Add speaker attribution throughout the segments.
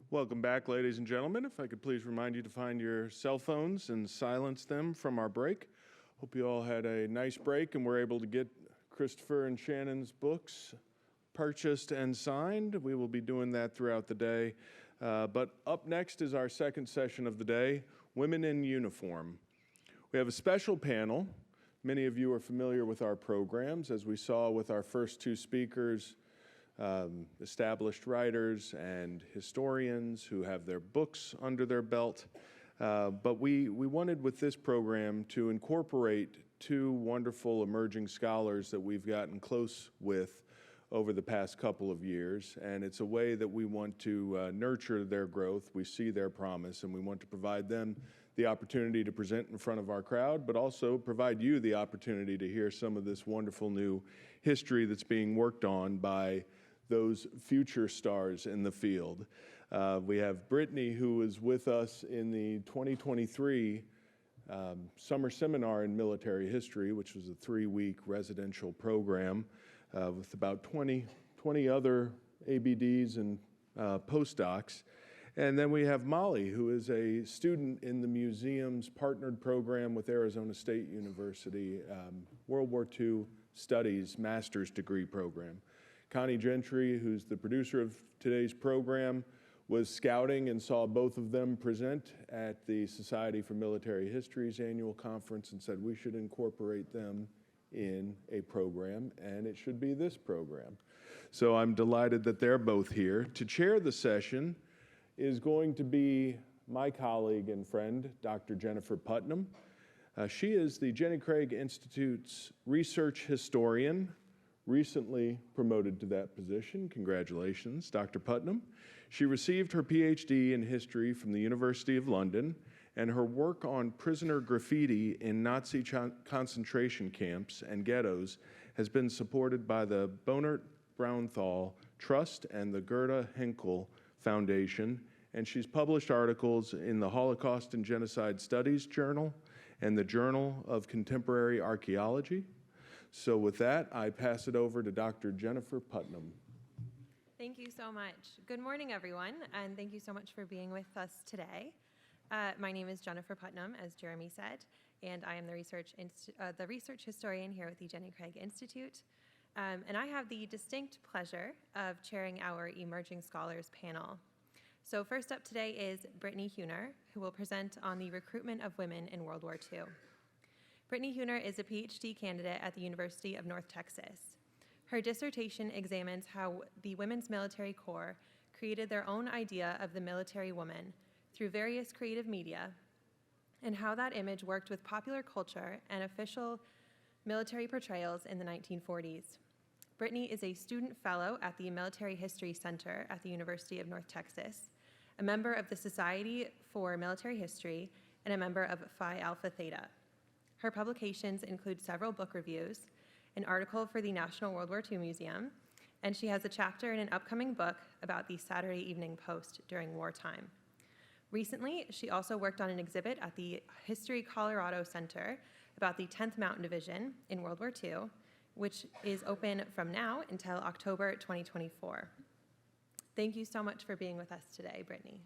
Speaker 1: Welcome back, ladies and gentlemen. If I could please remind you to find your cell phones and silence them from our break. Hope you all had a nice break and were able to get Christopher and Shannon's books purchased and signed. We will be doing that throughout the day. But up next is our second session of the day, Women in Uniform. We have a special panel. Many of you are familiar with our programs, as we saw with our first two speakers, established writers and historians who have their books under their belt. But we wanted with this program to incorporate two wonderful emerging scholars that we've gotten close with over the past couple of years, and it's a way that we want to nurture their growth. We see their promise, and we want to provide them the opportunity to present in front of our crowd, but also provide you the opportunity to hear some of this wonderful new history that's being worked on by those future stars in the field. We have Brittany, who was with us in the 2023 summer seminar in military history, which was a 3-week residential program with about 20 other ABDs and postdocs. And then we have Molly, who is a student in the museum's partnered program with Arizona State University, World War II Studies master's degree program. Connie Gentry, who's the producer of today's program, was scouting and saw both of them present at the Society for Military History's annual conference and said we should incorporate them in a program, and it should be this program. So I'm delighted that they're both here. To chair the session is going to be my colleague and friend, Dr. Jennifer Putnam. She is the Jenny Craig Institute's research historian, recently promoted to that position. Congratulations, Dr. Putnam. She received her PhD in history from the University of London, and her work on prisoner graffiti in Nazi concentration camps and ghettos has been supported by the Bonert Braunthal Trust and the Gerda Henkel Foundation, and she's published articles in the Holocaust and Genocide Studies Journal and the Journal of Contemporary Archaeology. So with that, I pass it over to Dr. Jennifer Putnam.
Speaker 2: Thank you so much. Good morning, everyone, and thank you so much for being with us today. My name is Jennifer Putnam, as Jeremy said, and I am the research historian here with the Jenny Craig Institute. And I have the distinct pleasure of chairing our Emerging Scholars panel. So first up today is Brittany Huner, who will present on the recruitment of women in World War II. Brittany Huner is a PhD candidate at the University of North Texas. Her dissertation examines how the Women's Military Corps created their own idea of the military woman through various creative media, and how that image worked with popular culture and official military portrayals in the 1940s. Brittany is a student fellow at the Military History Center at the University of North Texas, a member of the Society for Military History, and a member of Phi Alpha Theta. Her publications include several book reviews, an article for the National World War II Museum, and she has a chapter in an upcoming book about the Saturday Evening Post during wartime. Recently, she also worked on an exhibit at the History Colorado Center about the 10th Mountain Division in World War II, which is open from now until October 2024. Thank you so much for being with us today, Brittany.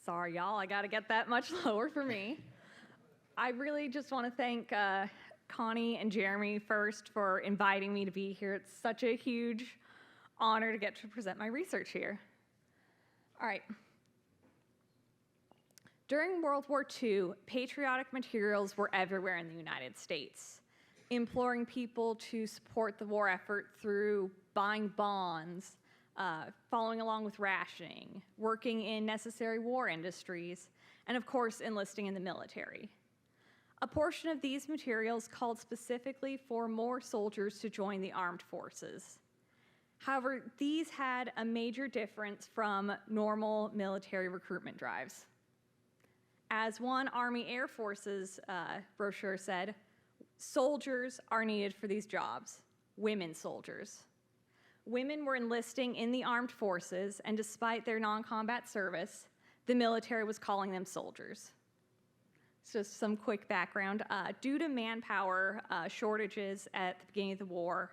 Speaker 3: Sorry, y'all, I gotta get that much lower for me. I really just want to thank Connie and Jeremy first for inviting me to be here. It's such a huge honor to get to present my research here. All right. During World War II, patriotic materials were everywhere in the United States, imploring people to support the war effort through buying bonds, following along with rationing, working in necessary war industries, and of course, enlisting in the military. A portion of these materials called specifically for more soldiers to join the armed forces. However, these had a major difference from normal military recruitment drives. As one Army Air Forces brochure said, soldiers are needed for these jobs, women soldiers. Women were enlisting in the armed forces, and despite their non-combat service, the military was calling them soldiers. Just some quick background. Due to manpower shortages at the beginning of the war,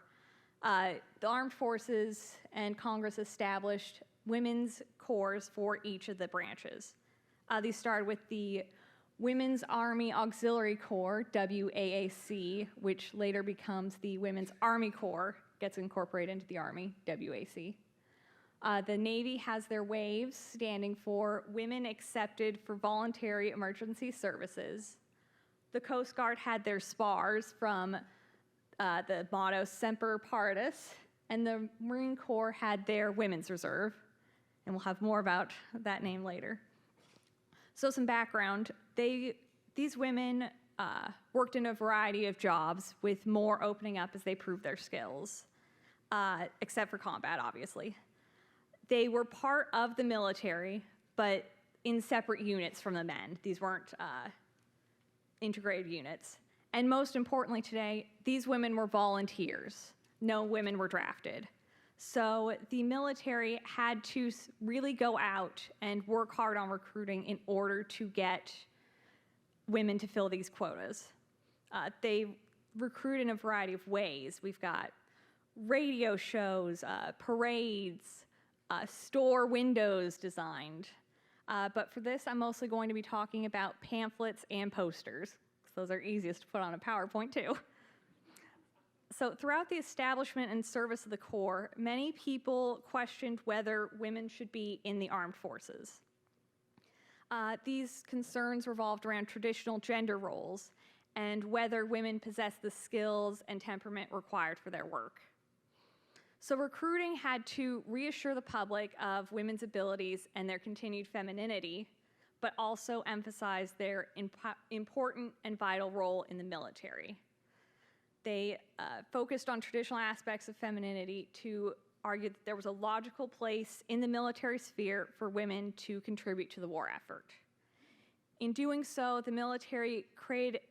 Speaker 3: the armed forces and Congress established women's corps for each of the branches. These started with the Women's Army Auxiliary Corps, WAAC, which later becomes the Women's Army Corps, gets incorporated into the Army, WAC. The Navy has their WAVES, standing for Women Accepted for Voluntary Emergency Services. The Coast Guard had their SPARs from the motto Semper Partus, and the Marine Corps had their Women's Reserve, and we'll have more about that name later. So some background, these women worked in a variety of jobs, with more opening up as they proved their skills, except for combat, obviously. They were part of the military, but in separate units from the men. These weren't integrated units. And most importantly today, these women were volunteers. No women were drafted. So the military had to really go out and work hard on recruiting in order to get women to fill these quotas. They recruit in a variety of ways. We've got radio shows, parades, store windows designed. But for this, I'm mostly going to be talking about pamphlets and posters, because those are easiest to put on a PowerPoint too. So throughout the establishment and service of the Corps, many people questioned whether women should be in the armed forces. These concerns revolved around traditional gender roles and whether women possess the skills and temperament required for their work. So recruiting had to reassure the public of women's abilities and their continued femininity, but also emphasize their important and vital role in the military. They focused on traditional aspects of femininity to argue that there was a logical place in the military sphere for women to contribute to the war effort. In doing so, the military created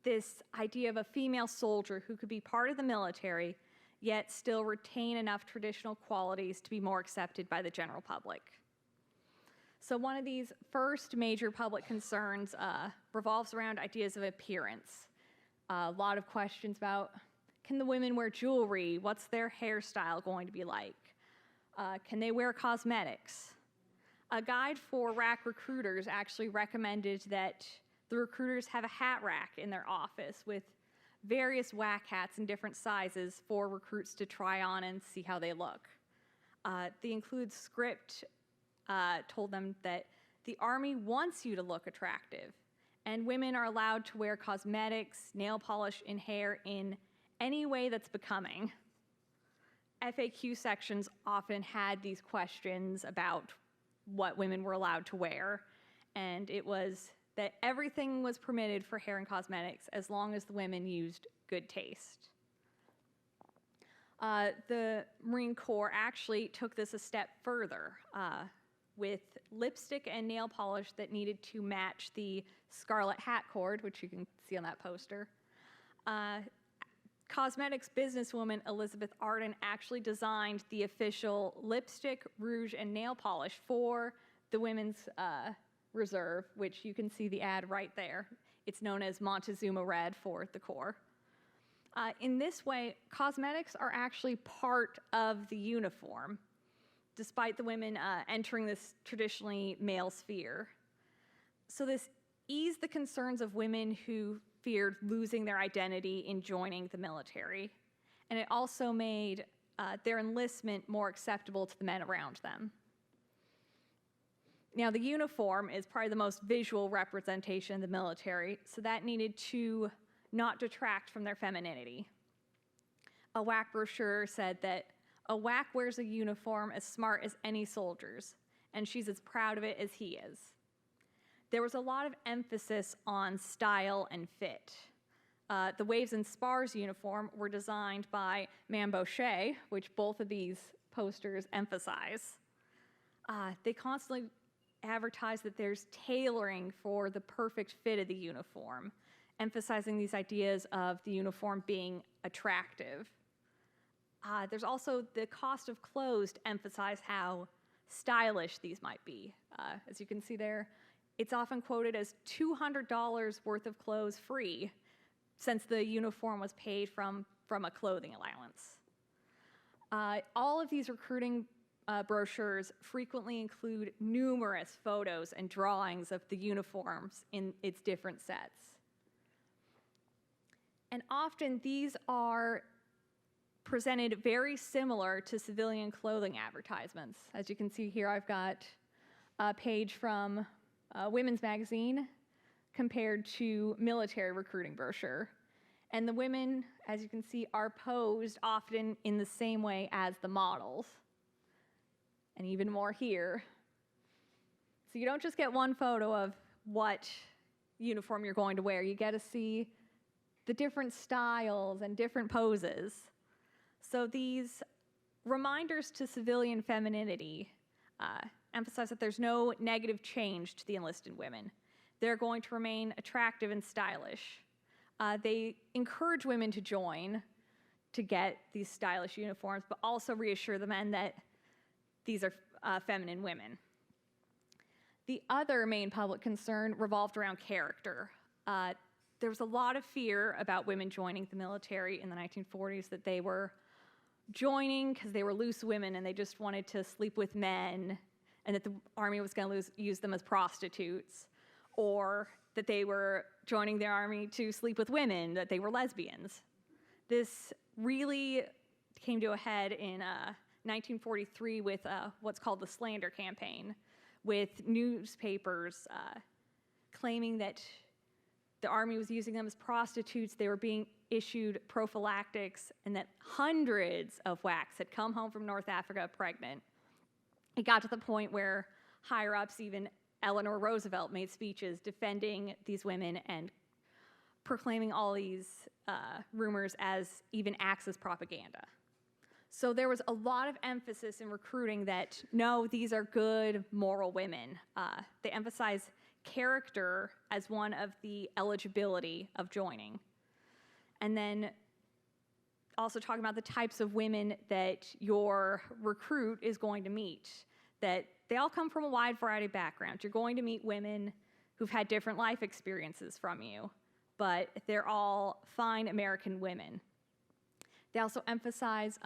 Speaker 3: this idea of a female soldier who could be part of the military, yet still retain enough traditional qualities to be more accepted by the general public. So one of these first major public concerns revolves around ideas of appearance. A lot of questions about, can the women wear jewelry? What's their hairstyle going to be like? Can they wear cosmetics? A guide for RAC recruiters actually recommended that the recruiters have a hat rack in their office with various WAC hats in different sizes for recruits to try on and see how they look. The include script told them that the Army wants you to look attractive, and women are allowed to wear cosmetics, nail polish, and hair in any way that's becoming. FAQ sections often had these questions about what women were allowed to wear, and it was that everything was permitted for hair and cosmetics as long as the women used good taste. The Marine Corps actually took this a step further with lipstick and nail polish that needed to match the scarlet hat cord, which you can see on that poster. Cosmetics businesswoman Elizabeth Arden actually designed the official lipstick, rouge, and nail polish for the Women's Reserve, which you can see the ad right there. It's known as Montezuma Red for the Corps. In this way, cosmetics are actually part of the uniform, despite the women entering this traditionally male sphere. So this eased the concerns of women who feared losing their identity in joining the military, and it also made their enlistment more acceptable to the men around them. Now, the uniform is probably the most visual representation of the military, so that needed to not detract from their femininity. A WAC brochure said that a WAC wears a uniform as smart as any soldier's, and she's as proud of it as he is. There was a lot of emphasis on style and fit. The Waves and Spars uniform were designed by Mambochet, which both of these posters emphasize. They constantly advertise that there's tailoring for the perfect fit of the uniform, emphasizing these ideas of the uniform being attractive. There's also the cost of clothes to emphasize how stylish these might be. As you can see there, It's often quoted as $200 worth of clothes free, since the uniform was paid from a clothing allowance. All of these recruiting brochures frequently include numerous photos and drawings of the uniforms in its different sets. And often these are presented very similar to civilian clothing advertisements. As you can see here, I've got a page from Women's Magazine compared to military recruiting brochure. And the women, as you can see, are posed often in the same way as the models. And even more here. So you don't just get one photo of what uniform you're going to wear. You get to see the different styles and different poses. So these reminders to civilian femininity emphasize that there's no negative change to the enlisted women. They're going to remain attractive and stylish. They encourage women to join to get these stylish uniforms, but also reassure the men that these are feminine women. The other main public concern revolved around character. There was a lot of fear about women joining the military in the 1940s, that they were joining because they were loose women and they just wanted to sleep with men, and that the Army was going to use them as prostitutes, or that they were joining the Army to sleep with women, that they were lesbians. This really came to a head in 1943 with what's called the slander campaign, with newspapers claiming that the Army was using them as prostitutes, they were being issued prophylactics, and that hundreds of WACs had come home from North Africa pregnant. It got to the point where higher-ups, even Eleanor Roosevelt, made speeches defending these women and proclaiming all these rumors as even acts as propaganda. So there was a lot of emphasis in recruiting that, no, these are good, moral women. They emphasize character as one of the eligibility of joining. And then also talking about the types of women that your recruit is going to meet, that they all come from a wide variety of backgrounds. You're going to meet women who've had different life experiences from you, but they're all fine American women. They also emphasize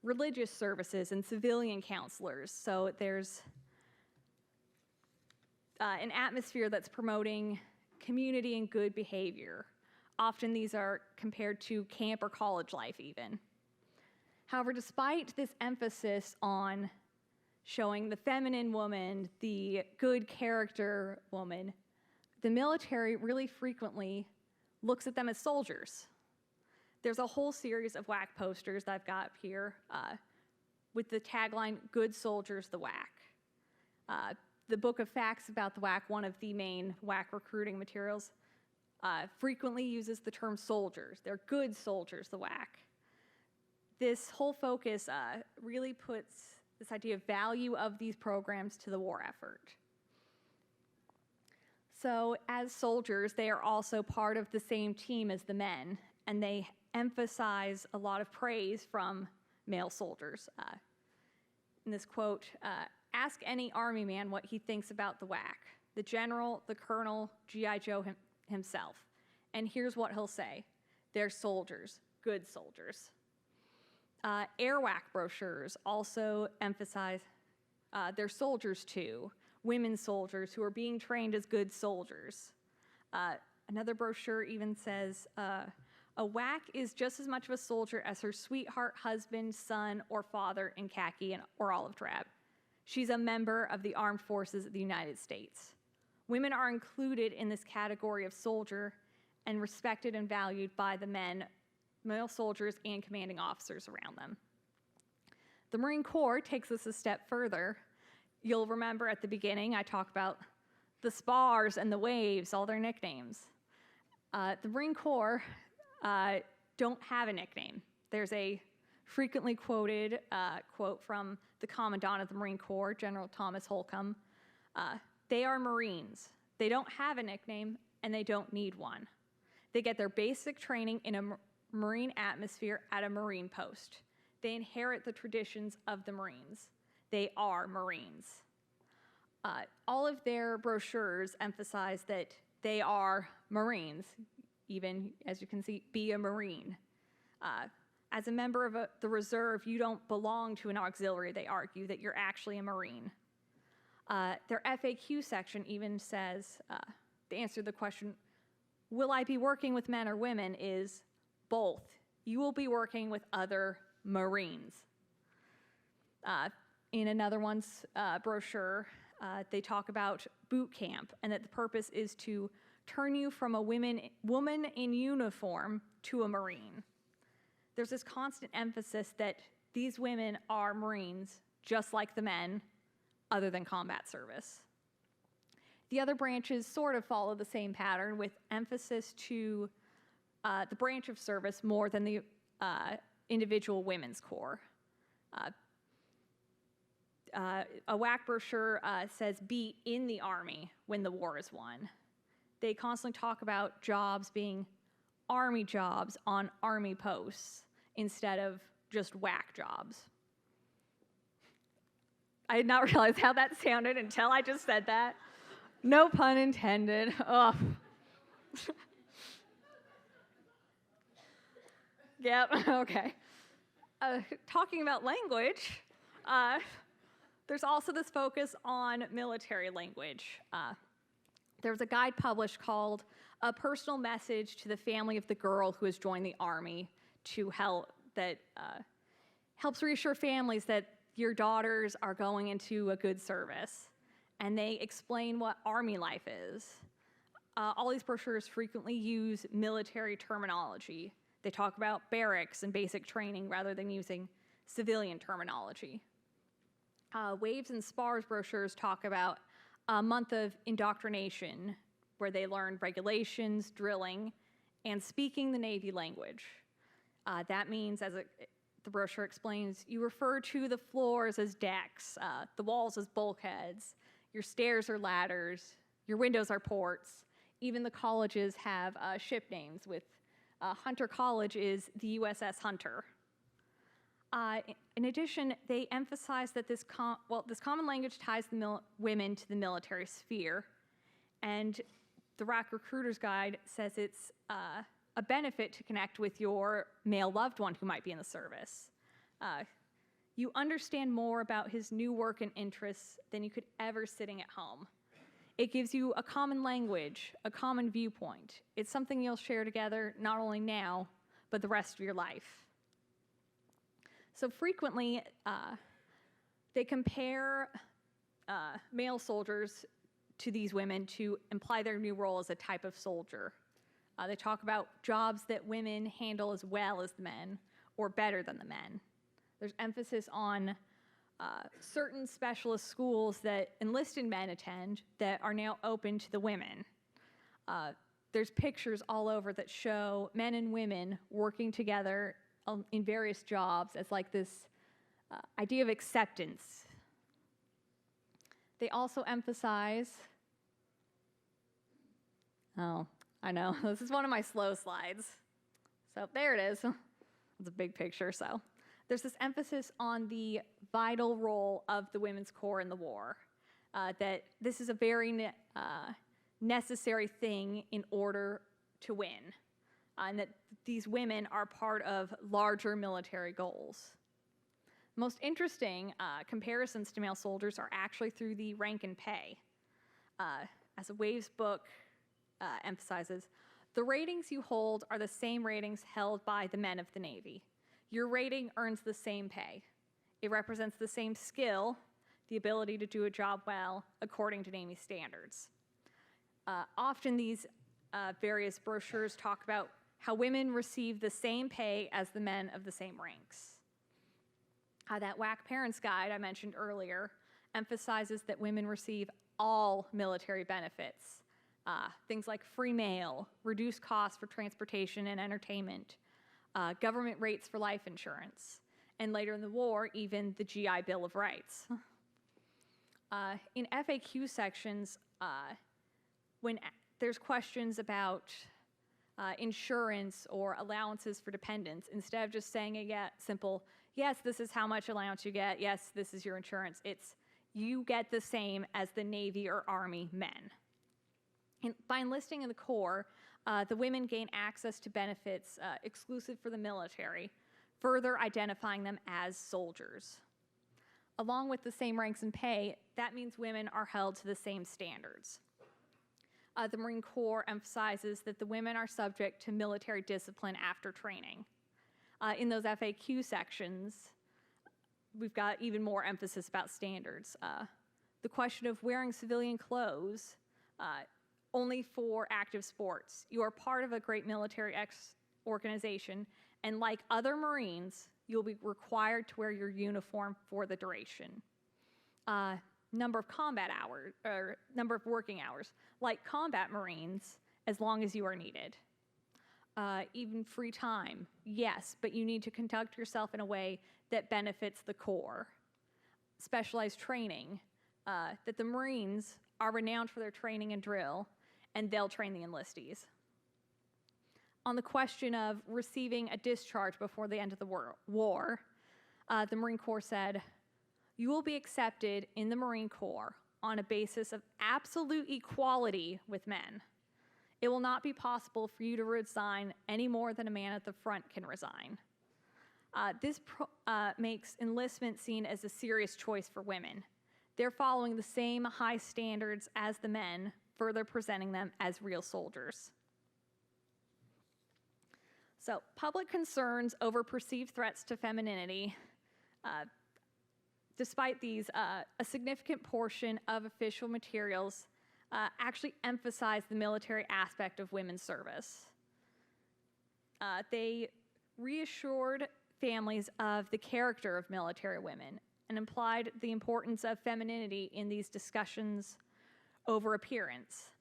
Speaker 3: religious services and civilian counselors. So there's an atmosphere that's promoting community and good behavior. Often these are compared to camp or college life even. However, despite this emphasis on showing the feminine woman, the good character woman, the military really frequently looks at them as soldiers. There's a whole series of WAC posters that I've got here with the tagline, "Good Soldiers, the WAC." The Book of Facts about the WAC, one of the main WAC recruiting materials, frequently uses the term soldiers. They're good soldiers, the WAC. This whole focus really puts this idea of value of these programs to the war effort. So as soldiers, they are also part of the same team as the men, and they emphasize a lot of praise from male soldiers. In this quote, ask any Army man what he thinks about the WAC, the general, the colonel, G.I. Joe himself. And here's what he'll say: they're soldiers, good soldiers. Airwac brochures also emphasize they're soldiers too, women soldiers who are being trained as good soldiers. Another brochure even says, a WAC is just as much of a soldier as her sweetheart, husband, son, or father in khaki or olive drab. She's a member of the Armed Forces of the United States. Women are included in this category of soldier and respected and valued by the men, male soldiers, and commanding officers around them. The Marine Corps takes this a step further. You'll remember at the beginning I talked about the Spars and the Waves, all their nicknames. The Marine Corps don't have a nickname. There's a frequently quoted quote from the Commandant of the Marine Corps, General Thomas Holcomb. They are Marines. They don't have a nickname, and they don't need one. They get their basic training in a Marine atmosphere at a Marine post. They inherit the traditions of the Marines. They are Marines. All of their brochures emphasize that they are Marines, even, as you can see, be a Marine. As a member of the reserve, you don't belong to an auxiliary, they argue, that you're actually a Marine. Their FAQ section even says, the answer to the question, will I be working with men or women, is both. You will be working with other Marines. In another one's brochure, they talk about boot camp and that the purpose is to turn you from a woman in uniform to a Marine. There's this constant emphasis that these women are Marines, just like the men, other than combat service. The other branches sort of follow the same pattern with emphasis to the branch of service more than the individual women's corps. A WWII brochure says be in the Army when the war is won. They constantly talk about jobs being Army jobs on Army posts instead of just WWII jobs. I did not realize how that sounded until I just said that. No pun intended. Ugh. Yep, okay. Talking about language, there's also this focus on military language. There was a guide published called A Personal Message to the Family of the Girl Who Has Joined the Army to help that helps reassure families that your daughters are going into a good service. And they explain what Army life is. All these brochures frequently use military terminology. They talk about barracks and basic training rather than using civilian terminology. Waves and Spars brochures talk about a month of indoctrination where they learn regulations, drilling, and speaking the Navy language. That means, as the brochure explains, you refer to the floors as decks, the walls as bulkheads, your stairs are ladders, your windows are ports. Even the colleges have ship names with Hunter College is the USS Hunter. In addition, they emphasize that this common language ties the women to the military sphere, and the RAC Recruiter's Guide says it's a benefit to connect with your male loved one who might be in the service. You understand more about his new work and interests than you could ever sitting at home. It gives you a common language, a common viewpoint. It's something you'll share together not only now, but the rest of your life. So frequently, they compare male soldiers to these women to imply their new role as a type of soldier. They talk about jobs that women handle as well as the men, or better than the men. There's emphasis on certain specialist schools that enlisted men attend that are now open to the women. There's pictures all over that show men and women working together in various jobs as like this idea of acceptance. They also emphasize, oh, I know, this is one of my slow slides. So there it is. It's a big picture, so. There's this emphasis on the vital role of the Women's Corps in the war, that this is a very necessary thing in order to win, and that these women are part of larger military goals. Most interesting comparisons to male soldiers are actually through the rank and pay. As a Waves book emphasizes, the ratings you hold are the same ratings held by the men of the Navy. Your rating earns the same pay. It represents the same skill, the ability to do a job well according to Navy standards. Often these various brochures talk about how women receive the same pay as the men of the same ranks. That WWII Parents Guide I mentioned earlier emphasizes that women receive all military benefits, things like free mail, reduced costs for transportation and entertainment, government rates for life insurance, and later in the war, even the GI Bill of Rights. In FAQ sections, when there's questions about insurance or allowances for dependents, instead of just saying a simple, yes, this is how much allowance you get, yes, this is your insurance, it's you get the same as the Navy or Army men. By enlisting in the Corps, the women gain access to benefits exclusive for the military, further identifying them as soldiers. Along with the same ranks and pay, that means women are held to the same standards. The Marine Corps emphasizes that the women are subject to military discipline after training. In those FAQ sections, we've got even more emphasis about standards. The question of wearing civilian clothes only for active sports. You are part of a great military organization, and like other Marines, you'll be required to wear your uniform for the duration. Number of combat hours, or number of working hours, like combat Marines, as long as you are needed. Even free time, yes, but you need to conduct yourself in a way that benefits the Corps. Specialized training, that the Marines are renowned for their training and drill, and they'll train the enlistees. On the question of receiving a discharge before the end of the war, the Marine Corps said, "You will be accepted in the Marine Corps on a basis of absolute equality with men. It will not be possible for you to resign any more than a man at the front can resign." This makes enlistment seen as a serious choice for women. They're following the same high standards as the men, further presenting them as real soldiers. So, public concerns over perceived threats to femininity. Despite these, a significant portion of official materials actually emphasize the military aspect of women's service. They reassured families of the character of military women and implied the importance of femininity in these discussions over appearance.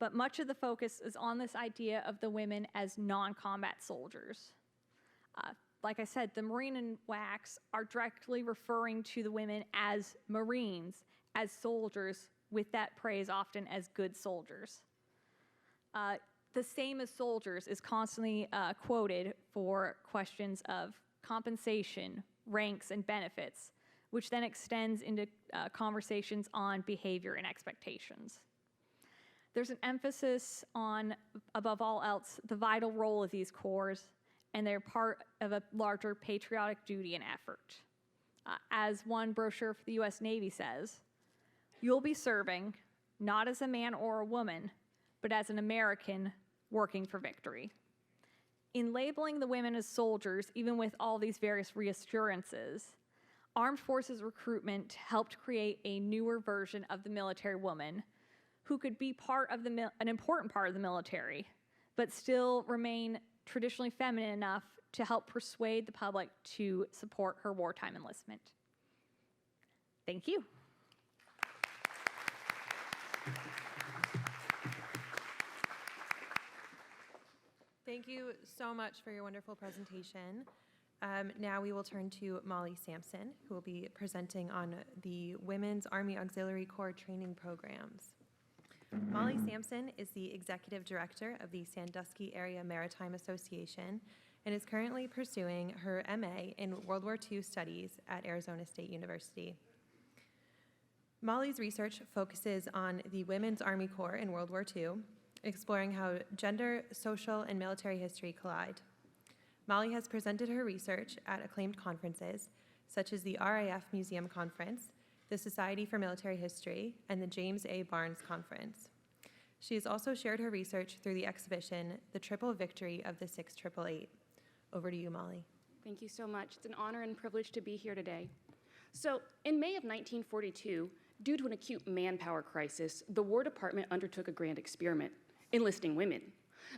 Speaker 3: But much of the focus is on this idea of the women as non-combat soldiers. Like I said, the Marine and WACs are directly referring to the women as Marines, as soldiers, with that praise often as good soldiers. The same as soldiers is constantly quoted for questions of compensation, ranks, and benefits, which then extends into conversations on behavior and expectations. There's an emphasis on, above all else, the vital role of these corps, and they're part of a larger patriotic duty and effort. As one brochure for the US Navy says, "You'll be serving not as a man or a woman, but as an American working for victory." In labeling the women as soldiers, even with all these various reassurances, Armed Forces recruitment helped create a newer version of the military woman who could be part of an important part of the military, but still remain traditionally feminine enough to help persuade the public to support her wartime enlistment. Thank you.
Speaker 2: Thank you so much for your wonderful presentation. Now we will turn to Molly Sampson, who will be presenting on the Women's Army Auxiliary Corps training programs. Molly Sampson is the Executive Director of the Sandusky Area Maritime Association and is currently pursuing her MA in World War II Studies at Arizona State University. Molly's research focuses on the Women's Army Corps in World War II, exploring how gender, social, and military history collide. Molly has presented her research at acclaimed conferences, such as the RAF Museum Conference, the Society for Military History, and the James A. Barnes Conference. She has also shared her research through the exhibition, The Triple Victory of the 6888. Over to you, Molly.
Speaker 4: Thank you so much. It's an honor and privilege to be here today. So, in May of 1942, due to an acute manpower crisis, the War Department undertook a grand experiment, enlisting women.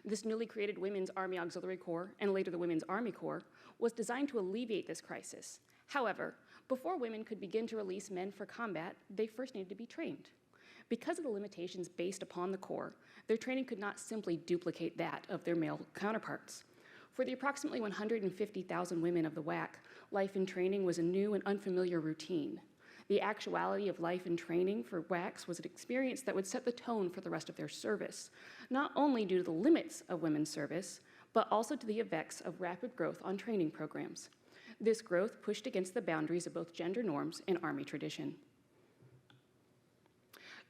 Speaker 4: This newly created Women's Army Auxiliary Corps, and later the Women's Army Corps, was designed to alleviate this crisis. However, before women could begin to release men for combat, they first needed to be trained. Because of the limitations based upon the Corps, their training could not simply duplicate that of their male counterparts. For the approximately 150,000 women of the WWII, life in training was a new and unfamiliar routine. The actuality of life in training for WWICs was an experience that would set the tone for the rest of their service, not only due to the limits of women's service, but also to the effects of rapid growth on training programs. This growth pushed against the boundaries of both gender norms and Army tradition.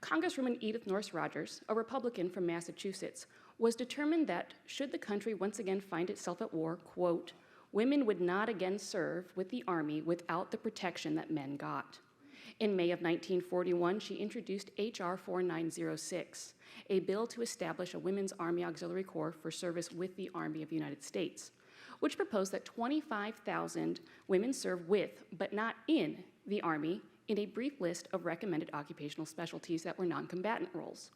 Speaker 4: Congresswoman Edith Norris Rogers, a Republican from Massachusetts, was determined that should the country once again find itself at war, quote, women would not again serve with the Army without the protection that men got. In May of 1941, she introduced H.R. 4906, a bill to establish a Women's Army Auxiliary Corps for service with the Army of the United States, which proposed that 25,000 women serve with, but not in, the Army in a brief list of recommended occupational specialties that were non-combatant roles.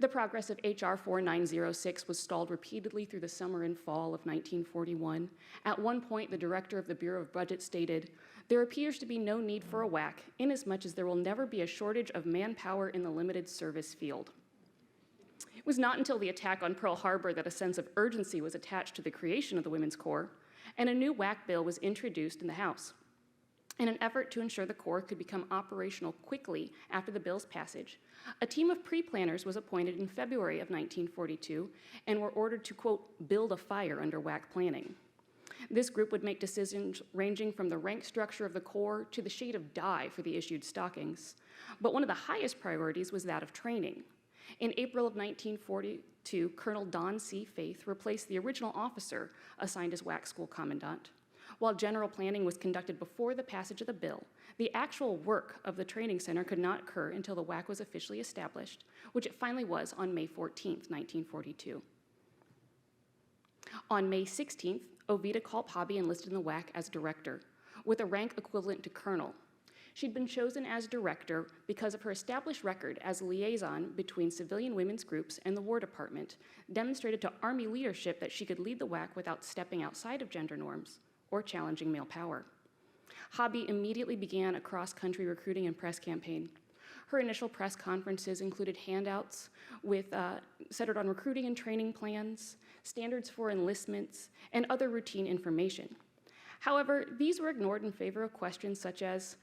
Speaker 4: The progress of H.R. 4906 was stalled repeatedly through the summer and fall of 1941. At one point, the director of the Bureau of Budget stated, "There appears to be no need for a WWII, inasmuch as there will never be a shortage of manpower in the limited service field." It was not until the attack on Pearl Harbor that a sense of urgency was attached to the creation of the Women's Corps, and a new WWII bill was introduced in the House. In an effort to ensure the Corps could become operational quickly after the bill's passage, a team of pre-planners was appointed in February of 1942 and were ordered to, quote, build a fire under WWII planning. This group would make decisions ranging from the rank structure of the Corps to the shade of dye for the issued stockings. But one of the highest priorities was that of training. In April of 1942, Colonel Don C. Faith replaced the original officer assigned as WWII school commandant. While general planning was conducted before the passage of the bill, the actual work of the training center could not occur until the WWII was officially established, which it finally was on May 14, 1942. On May 16th, Ovida Culp-Hobby enlisted in the WWII as director, with a rank equivalent to colonel. She'd been chosen as director because of her established record as liaison between civilian women's groups and the War Department, demonstrated to Army leadership that she could lead the WWII without stepping outside of gender norms or challenging male power. Hobby immediately began a cross-country recruiting and press campaign. Her initial press conferences included handouts centered on recruiting and training plans, standards for enlistments, and other routine information. However, these were ignored in favor of questions such as,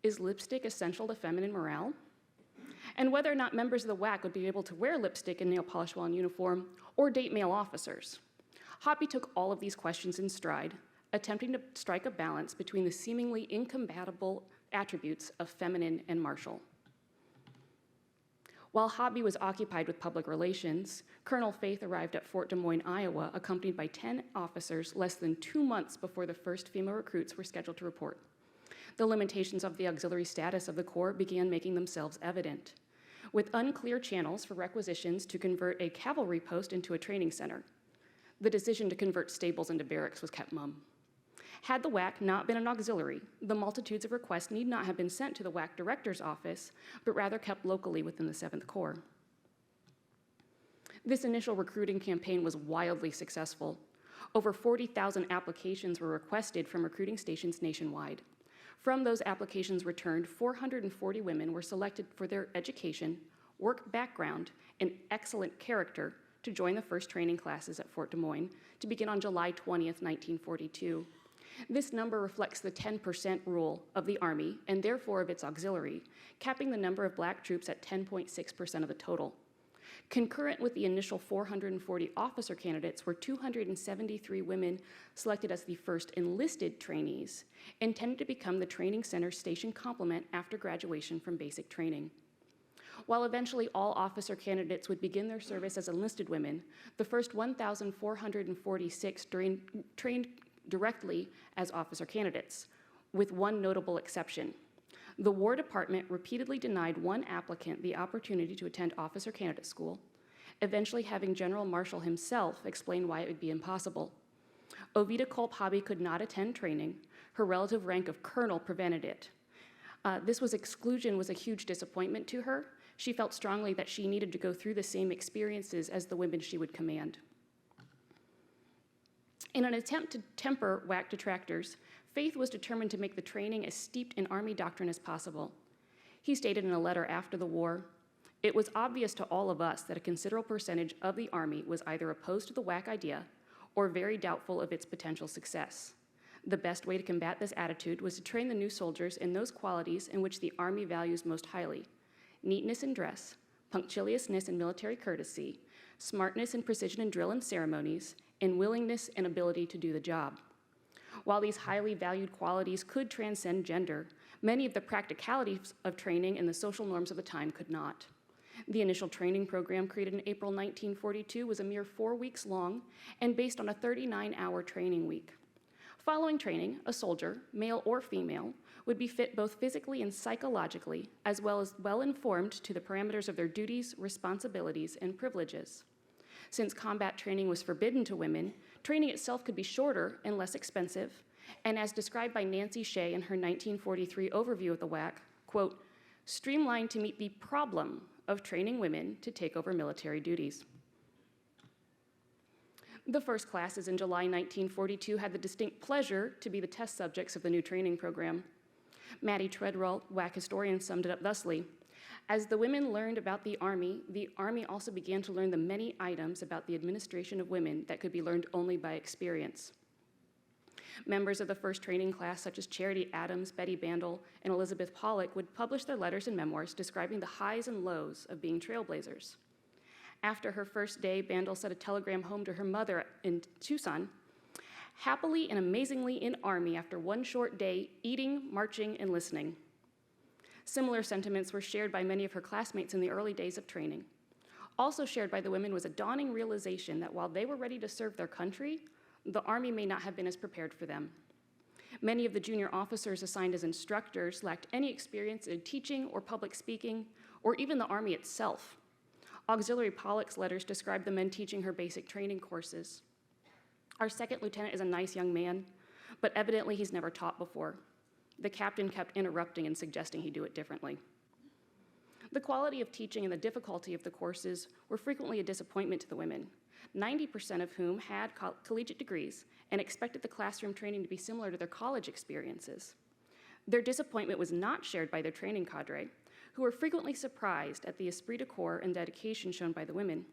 Speaker 4: is lipstick essential to feminine morale? And whether or not members of the WWII would be able to wear lipstick and nail polish while in uniform, or date male officers. Hobby took all of these questions in stride, attempting to strike a balance between the seemingly incompatible attributes of feminine and martial. While Hobby was occupied with public relations, Colonel Faith arrived at Fort Des Moines, Iowa, accompanied by 10 officers less than 2 months before the first female recruits were scheduled to report. The limitations of the auxiliary status of the Corps began making themselves evident, with unclear channels for requisitions to convert a cavalry post into a training center. The decision to convert stables into barracks was kept mum. Had the WWII not been an auxiliary, the multitudes of requests need not have been sent to the WWII director's office, but rather kept locally within the 7th Corps. This initial recruiting campaign was wildly successful. Over 40,000 applications were requested from recruiting stations nationwide. From those applications returned, 440 women were selected for their education, work background, and excellent character to join the first training classes at Fort Des Moines to begin on July 20th, 1942. This number reflects the 10% rule of the Army, and therefore of its auxiliary, capping the number of black troops at 10.6% of the total. Concurrent with the initial 440 officer candidates were 273 women selected as the first enlisted trainees, intended to become the training center station complement after graduation from basic training. While eventually all officer candidates would begin their service as enlisted women, the first 1,446 trained directly as officer candidates, with one notable exception. The War Department repeatedly denied one applicant the opportunity to attend officer candidate school, eventually having General Marshall himself explain why it would be impossible. Ovida Culp-Hobby could not attend training. Her relative rank of colonel prevented it. This exclusion was a huge disappointment to her. She felt strongly that she needed to go through the same experiences as the women she would command. In an attempt to temper WWII detractors, Faith was determined to make the training as steeped in Army doctrine as possible. He stated in a letter after the war, "It was obvious to all of us that a considerable percentage of the Army was either opposed to the WWII idea or very doubtful of its potential success. The best way to combat this attitude was to train the new soldiers in those qualities in which the Army values most highly: neatness in dress, punctiliousness in military courtesy, smartness and precision in drill and ceremonies, and willingness and ability to do the job. While these highly valued qualities could transcend gender, Many of the practicalities of training and the social norms of the time could not. The initial training program, created in April 1942, was a mere 4 weeks long and based on a 39-hour training week. Following training, a soldier, male or female, would be fit both physically and psychologically, as well as well-informed to the parameters of their duties, responsibilities, and privileges. Since combat training was forbidden to women, training itself could be shorter and less expensive, and as described by Nancy Shea in her 1943 overview of the WWII, quote, streamlined to meet the problem of training women to take over military duties. The first classes in July 1942 had the distinct pleasure to be the test subjects of the new training program. Maddie Treadwell, WWII historian, summed it up thusly: as the women learned about the Army also began to learn the many items about the administration of women that could be learned only by experience. Members of the first training class, such as Charity Adams, Betty Bandel, and Elizabeth Pollock, would publish their letters and memoirs describing the highs and lows of being trailblazers. After her first day, Bandel sent a telegram home to her mother in Tucson: happily and amazingly in Army after one short day, eating, marching, and listening. Similar sentiments were shared by many of her classmates in the early days of training. Also shared by the women was a dawning realization that while they were ready to serve their country, the Army may not have been as prepared for them. Many of the junior officers assigned as instructors lacked any experience in teaching or public speaking, or even the Army itself. Auxiliary Pollock's letters describe the men teaching her basic training courses. Our second lieutenant is a nice young man, but evidently he's never taught before. The captain kept interrupting and suggesting he do it differently. The quality of teaching and the difficulty of the courses were frequently a disappointment to the women, 90% of whom had collegiate degrees and expected the classroom training to be similar to their college experiences. Their disappointment was not shared by their training cadre, who were frequently surprised at the esprit de corps and dedication shown by the women.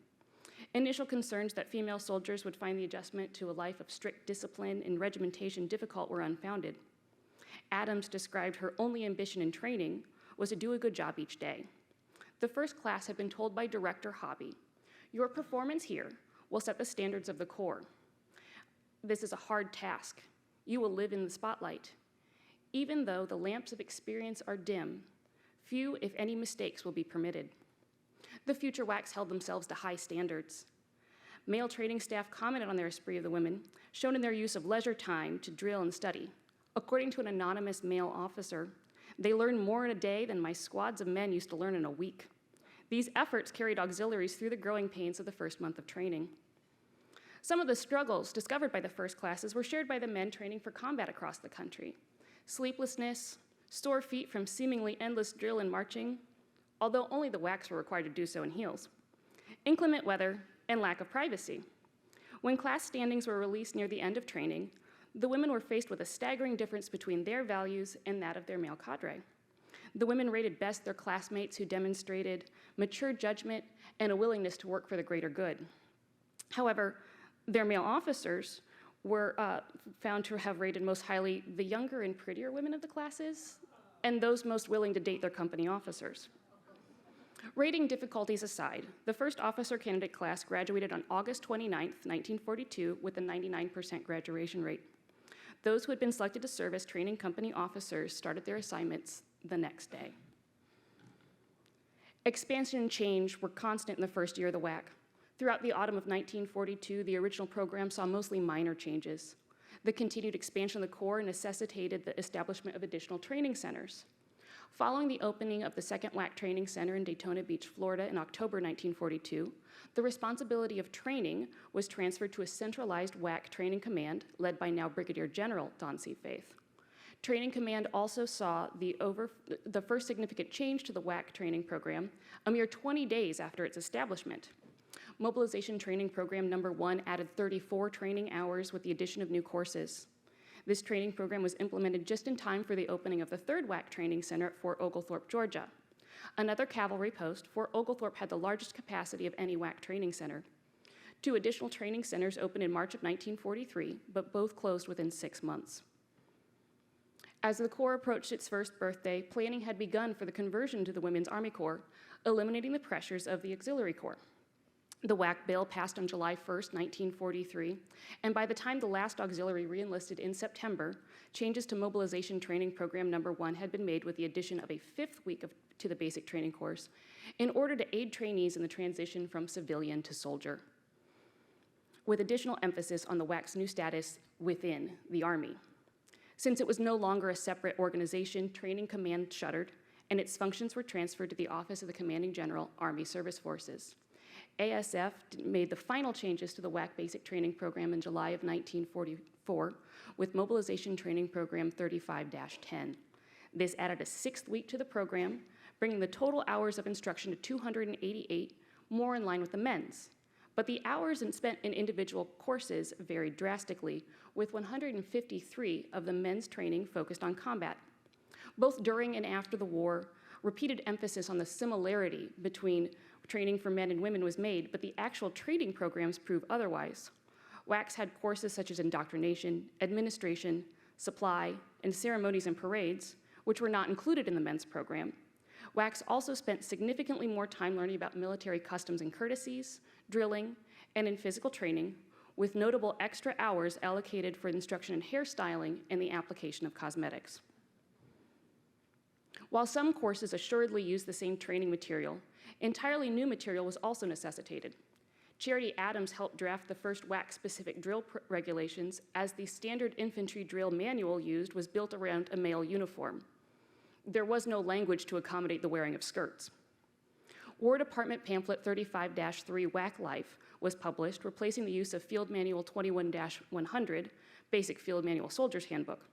Speaker 4: Initial concerns that female soldiers would find the adjustment to a life of strict discipline and regimentation difficult were unfounded. Adams described her only ambition in training was to do a good job each day. The first class had been told by Director Hobby, your performance here will set the standards of the Corps. This is a hard task. You will live in the spotlight. Even though the lamps of experience are dim, few, if any, mistakes will be permitted. The future WWICs held themselves to high standards. Male training staff commented on their esprit of the women, shown in their use of leisure time to drill and study. According to an anonymous male officer, they learned more in a day than my squads of men used to learn in a week. These efforts carried auxiliaries through the growing pains of the first month of training. Some of the struggles discovered by the first classes were shared by the men training for combat across the country. Sleeplessness, sore feet from seemingly endless drill and marching, although only the WWICs were required to do so in heels, inclement weather, and lack of privacy. When class standings were released near the end of training, the women were faced with a staggering difference between their values and that of their male cadre. The women rated best their classmates who demonstrated mature judgment and a willingness to work for the greater good. However, their male officers were found to have rated most highly the younger and prettier women of the classes and those most willing to date their company officers. Rating difficulties aside, the first officer candidate class graduated on August 29, 1942, with a 99% graduation rate. Those who had been selected to serve as training company officers started their assignments the next day. Expansion and change were constant in the first year of the WWII. Throughout the autumn of 1942, the original program saw mostly minor changes. The continued expansion of the Corps necessitated the establishment of additional training centers. Following the opening of the second WWII Training Center in Daytona Beach, Florida in October 1942, the responsibility of training was transferred to a centralized WWII training command led by now Brigadier General Don C. Faith. Training Command also saw the first significant change to the WWII training program a mere 20 days after its establishment. Mobilization Training Program number 1 added 34 training hours with the addition of new courses. This training program was implemented just in time for the opening of the third WWIC Training Center at Fort Oglethorpe, Georgia. Another cavalry post, Fort Oglethorpe had the largest capacity of any WWIC training center. 2 additional training centers opened in March of 1943, but both closed within 6 months. As the Corps approached its first birthday, planning had begun for the conversion to the Women's Army Corps, eliminating the pressures of the Auxiliary Corps. The WWII bill passed on July 1st, 1943, and by the time the last auxiliary reenlisted in September, changes to Mobilization Training Program Number 1 had been made with the addition of a 5th week to the basic training course in order to aid trainees in the transition from civilian to soldier, with additional emphasis on the WWII's new status within the Army. Since it was no longer a separate organization, Training Command shuttered, and its functions were transferred to the Office of the Commanding General, Army Service Forces. ASF made the final changes to the WWII basic training program in July of 1944 with Mobilization Training Program 35-10. This added a 6th week to the program, bringing the total hours of instruction to 288, more in line with the men's. But the hours spent in individual courses varied drastically, with 153 of the men's training focused on combat. Both during and after the war, repeated emphasis on the similarity between training for men and women was made, but the actual training programs prove otherwise. WWIIs had courses such as indoctrination, administration, supply, and ceremonies and parades, which were not included in the men's program. WWIIs also spent significantly more time learning about military customs and courtesies, drilling, and in physical training, with notable extra hours allocated for instruction in hairstyling and the application of cosmetics. While some courses assuredly used the same training material, entirely new material was also necessitated. Charity Adams helped draft the first WWII-specific drill regulations, as the standard infantry drill manual used was built around a male uniform. There was no language to accommodate the wearing of skirts. War Department Pamphlet 35-3 WWII Life was published, replacing the use of Field Manual 21-100, Basic Field Manual Soldier's Handbook.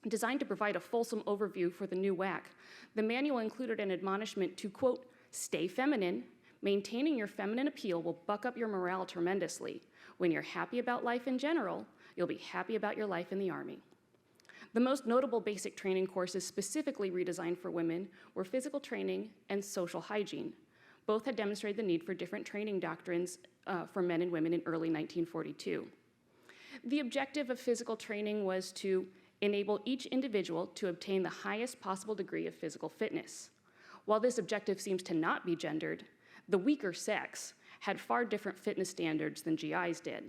Speaker 4: Designed to provide a fulsome overview for the new WWII, the manual included an admonishment to, quote, stay feminine. Maintaining your feminine appeal will buck up your morale tremendously. When you're happy about life in general, you'll be happy about your life in the Army. The most notable basic training courses specifically redesigned for women were physical training and social hygiene. Both had demonstrated the need for different training doctrines for men and women in early 1942. The objective of physical training was to enable each individual to obtain the highest possible degree of physical fitness. While this objective seems to not be gendered, the weaker sex had far different fitness standards than GIs did.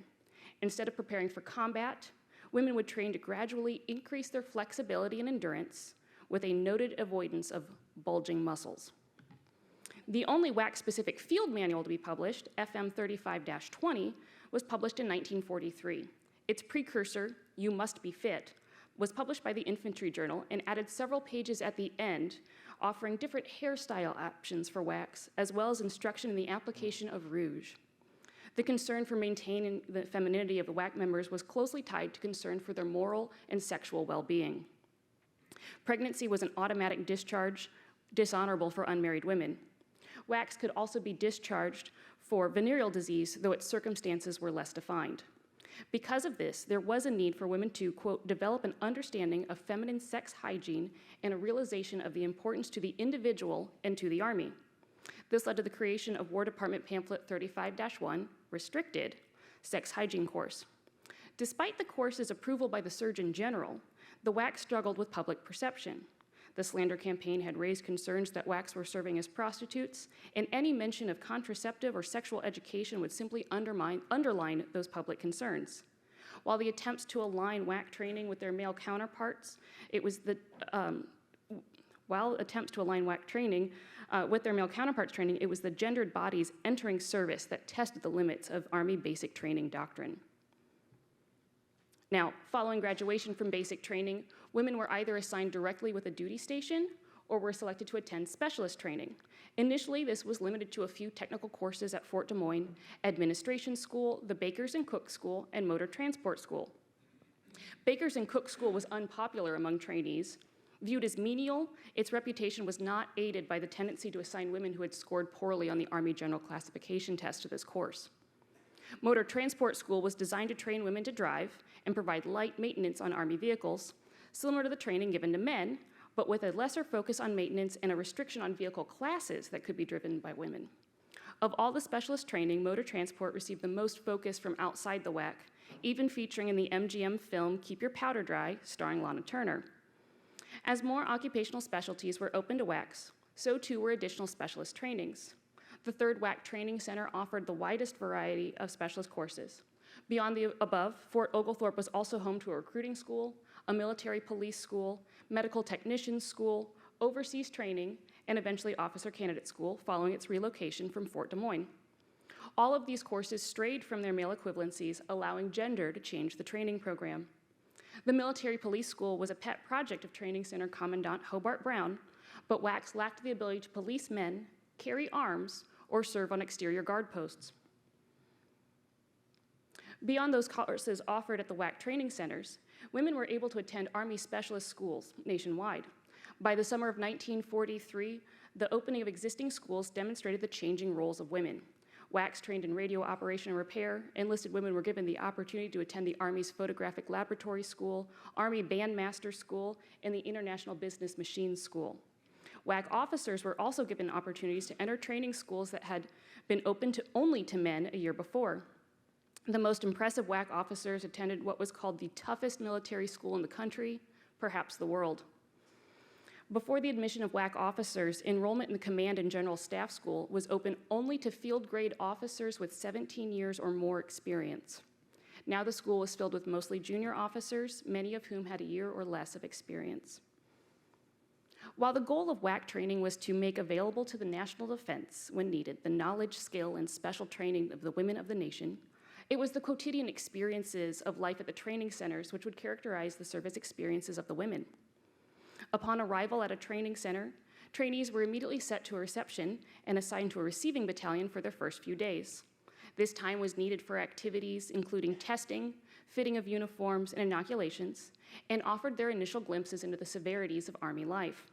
Speaker 4: Instead of preparing for combat, women would train to gradually increase their flexibility and endurance with a noted avoidance of bulging muscles. The only WWII-specific field manual to be published, FM 35-20, was published in 1943. Its precursor, You Must Be Fit, was published by the Infantry Journal and added several pages at the end offering different hairstyle options for WWIIs, as well as instruction in the application of rouge. The concern for maintaining the femininity of the WWII members was closely tied to concern for their moral and sexual well-being. Pregnancy was an automatic discharge, dishonorable for unmarried women. WWIIs could also be discharged for venereal disease, though its circumstances were less defined. Because of this, there was a need for women to, quote, develop an understanding of feminine sex hygiene and a realization of the importance to the individual and to the Army. This led to the creation of War Department Pamphlet 35-1, Restricted Sex Hygiene Course. Despite the course's approval by the Surgeon General, the WWII struggled with public perception. The slander campaign had raised concerns that WWIIs were serving as prostitutes, and any mention of contraceptive or sexual education would simply underline those public concerns. While the attempts to align WWII training with their male counterparts, it was the gendered bodies entering service that tested the limits of Army basic training doctrine. Now, following graduation from basic training, women were either assigned directly with a duty station or were selected to attend specialist training. Initially, this was limited to a few technical courses at Fort Des Moines, Administration School, the Bakers and Cook School, and Motor Transport School. Bakers and Cook School was unpopular among trainees. Viewed as menial, its reputation was not aided by the tendency to assign women who had scored poorly on the Army General Classification test to this course. Motor Transport School was designed to train women to drive and provide light maintenance on Army vehicles, similar to the training given to men, but with a lesser focus on maintenance and a restriction on vehicle classes that could be driven by women. Of all the specialist training, motor transport received the most focus from outside the WWII, even featuring in the MGM film Keep Your Powder Dry, starring Lana Turner. As more occupational specialties were open to WWIIs, so too were additional specialist trainings. The 3rd WWII Training Center offered the widest variety of specialist courses. Beyond the above, Fort Oglethorpe was also home to a recruiting school, a military police school, medical technicians school, overseas training, and eventually officer candidate school following its relocation from Fort Des Moines. All of these courses strayed from their male equivalencies, allowing gender to change the training program. The military police school was a pet project of Training Center Commandant Hobart Brown, but WWICs lacked the ability to police men, carry arms, or serve on exterior guard posts. Beyond those courses offered at the WWII training centers, women were able to attend Army specialist schools nationwide. By the summer of 1943, the opening of existing schools demonstrated the changing roles of women. WWICs trained in radio operation and repair, enlisted women were given the opportunity to attend the Army's Photographic Laboratory School, Army Bandmaster School, and the International Business Machines School. WWIC officers were also given opportunities to enter training schools that had been open only to men a year before. The most impressive WWIC officers attended what was called the toughest military school in the country, perhaps the world. Before the admission of WWIC officers, enrollment in the Command and General Staff School was open only to field grade officers with 17 years or more experience. Now the school was filled with mostly junior officers, many of whom had a year or less of experience. While the goal of WWIC training was to make available to the national defense, when needed, the knowledge, skill, and special training of the women of the nation, it was the quotidian experiences of life at the training centers which would characterize the service experiences of the women. Upon arrival at a training center, trainees were immediately set to a reception and assigned to a receiving battalion for their first few days. This time was needed for activities including testing, fitting of uniforms, and inoculations, and offered their initial glimpses into the severities of Army life.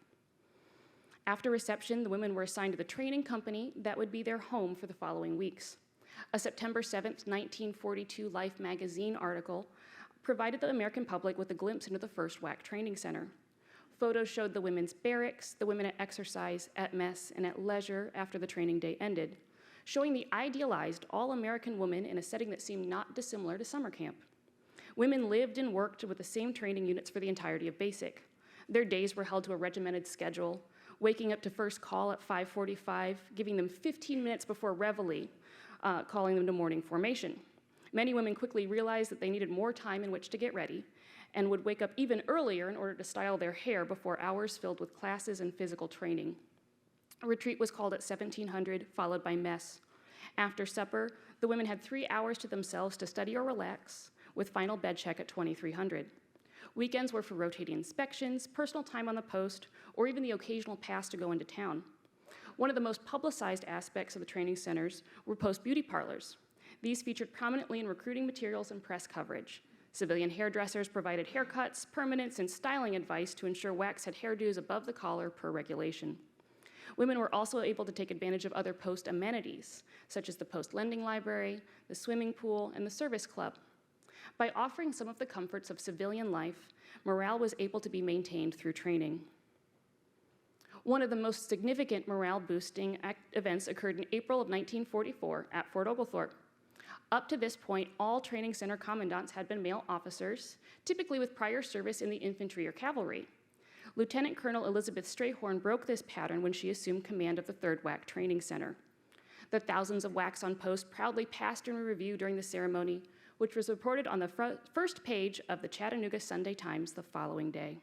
Speaker 4: After reception, the women were assigned to the training company that would be their home for the following weeks. A September 7, 1942 Life magazine article provided the American public with a glimpse into the first WWIC training center. Photos showed the women's barracks, the women at exercise, at mess, and at leisure after the training day ended, showing the idealized all-American woman in a setting that seemed not dissimilar to summer camp. Women lived and worked with the same training units for the entirety of basic. Their days were held to a regimented schedule, waking up to first call at 5:45, giving them 15 minutes before reveille, calling them to morning formation. Many women quickly realized that they needed more time in which to get ready, and would wake up even earlier in order to style their hair before hours filled with classes and physical training. A retreat was called at 1700, followed by mess. After supper, the women had 3 hours to themselves to study or relax, with final bed check at 2300. Weekends were for rotating inspections, personal time on the post, or even the occasional pass to go into town. One of the most publicized aspects of the training centers were post beauty parlors. These featured prominently in recruiting materials and press coverage. Civilian hairdressers provided haircuts, permanents, and styling advice to ensure WWICs had hairdos above the collar per regulation. Women were also able to take advantage of other post amenities, such as the post lending library, the swimming pool, and the service club. By offering some of the comforts of civilian life, morale was able to be maintained through training. One of the most significant morale-boosting events occurred in April of 1944 at Fort Oglethorpe. Up to this point, all training center commandants had been male officers, typically with prior service in the infantry or cavalry. Lieutenant Colonel Elizabeth Strayhorn broke this pattern when she assumed command of the 3rd WWIC Training Center. The thousands of WWICs on post proudly passed in review during the ceremony, which was reported on the first page of the Chattanooga Sunday Times the following day.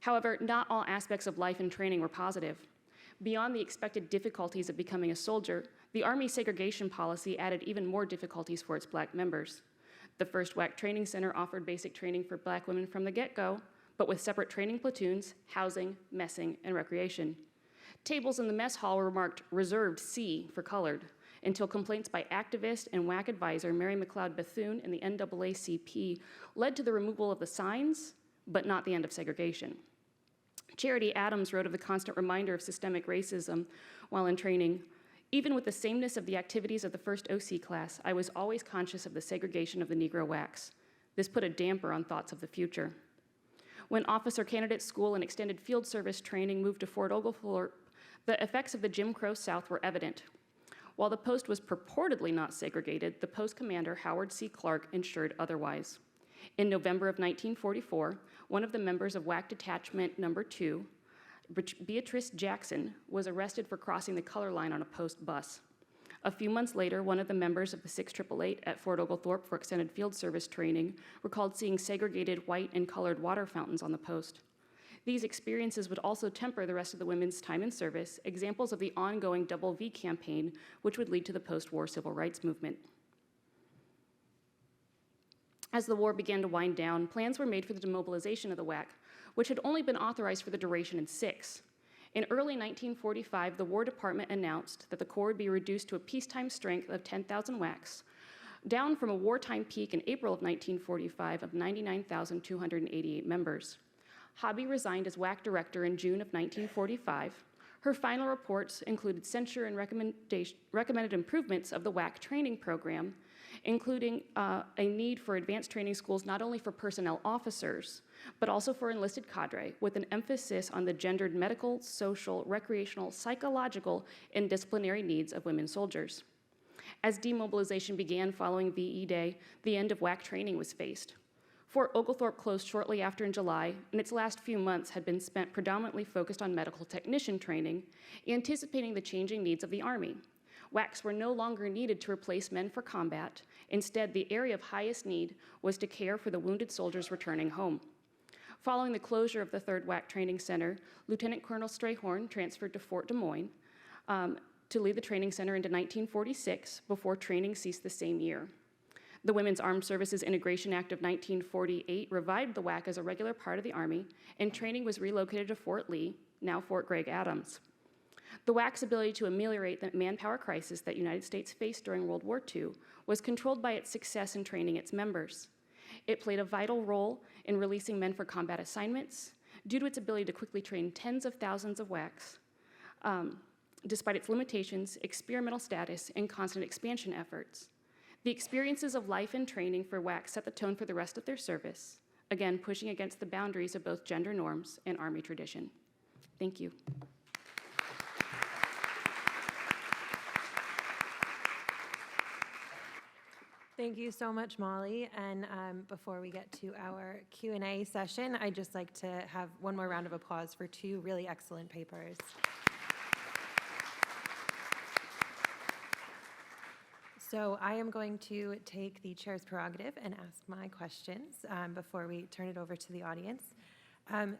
Speaker 4: However, not all aspects of life and training were positive. Beyond the expected difficulties of becoming a soldier, the Army segregation policy added even more difficulties for its Black members. The first WWIC Training Center offered basic training for Black women from the get-go, but with separate training platoons, housing, messing, and recreation. Tables in the mess hall were marked reserved C for colored, until complaints by activist and WWIC advisor Mary McLeod Bethune and the NAACP led to the removal of the signs, but not the end of segregation. Charity Adams wrote of the constant reminder of systemic racism while in training. Even with the sameness of the activities of the first OC class, I was always conscious of the segregation of the Negro WWICs. This put a damper on thoughts of the future. When officer candidate school and extended field service training moved to Fort Oglethorpe, the effects of the Jim Crow South were evident. While the post was purportedly not segregated, the post commander, Howard C. Clark, ensured otherwise. In November of 1944, one of the members of WWIC Detachment No. 2 Beatrice Jackson was arrested for crossing the color line on a post bus. A few months later, one of the members of the 688 at Fort Oglethorpe for extended field service training recalled seeing segregated white and colored water fountains on the post. These experiences would also temper the rest of the women's time in service, examples of the ongoing Double V campaign, which would lead to the post-war civil rights movement. As the war began to wind down, plans were made for the demobilization of the WWII, which had only been authorized for the duration in 6. In early 1945, the War Department announced that the Corps would be reduced to a peacetime strength of 10,000 WWICs, down from a wartime peak in April of 1945 of 99,288 members. Hobby resigned as WWIC director in June of 1945. Her final reports included censure and recommended improvements of the WWIC training program, including a need for advanced training schools not only for personnel officers, but also for enlisted cadre, with an emphasis on the gendered medical, social, recreational, psychological, and disciplinary needs of women soldiers. As demobilization began following VE Day, the end of WWIC training was faced. Fort Oglethorpe closed shortly after in July, and its last few months had been spent predominantly focused on medical technician training, anticipating the changing needs of the Army. WWICs were no longer needed to replace men for combat. Instead, the area of highest need was to care for the wounded soldiers returning home. Following the closure of the 3rd WWIC Training Center, Lieutenant Colonel Strayhorn transferred to Fort Des Moines to lead the training center into 1946 before training ceased the same year. The Women's Armed Services Integration Act of 1948 revived the WWIC as a regular part of the Army, and training was relocated to Fort Lee, now Fort Gregg Adams. The WWIC's ability to ameliorate the manpower crisis that the United States faced during World War II was controlled by its success in training its members. It played a vital role in releasing men for combat assignments due to its ability to quickly train tens of thousands of WWICs, despite its limitations, experimental status, and constant expansion efforts. The experiences of life and training for WWICs set the tone for the rest of their service, again, pushing against the boundaries of both gender norms and Army tradition. Thank you.
Speaker 2: Thank you so much, Molly. And before we get to our Q&A session, I'd just like to have one more round of applause for 2 really excellent papers. So I am going to take the chair's prerogative and ask my questions before we turn it over to the audience.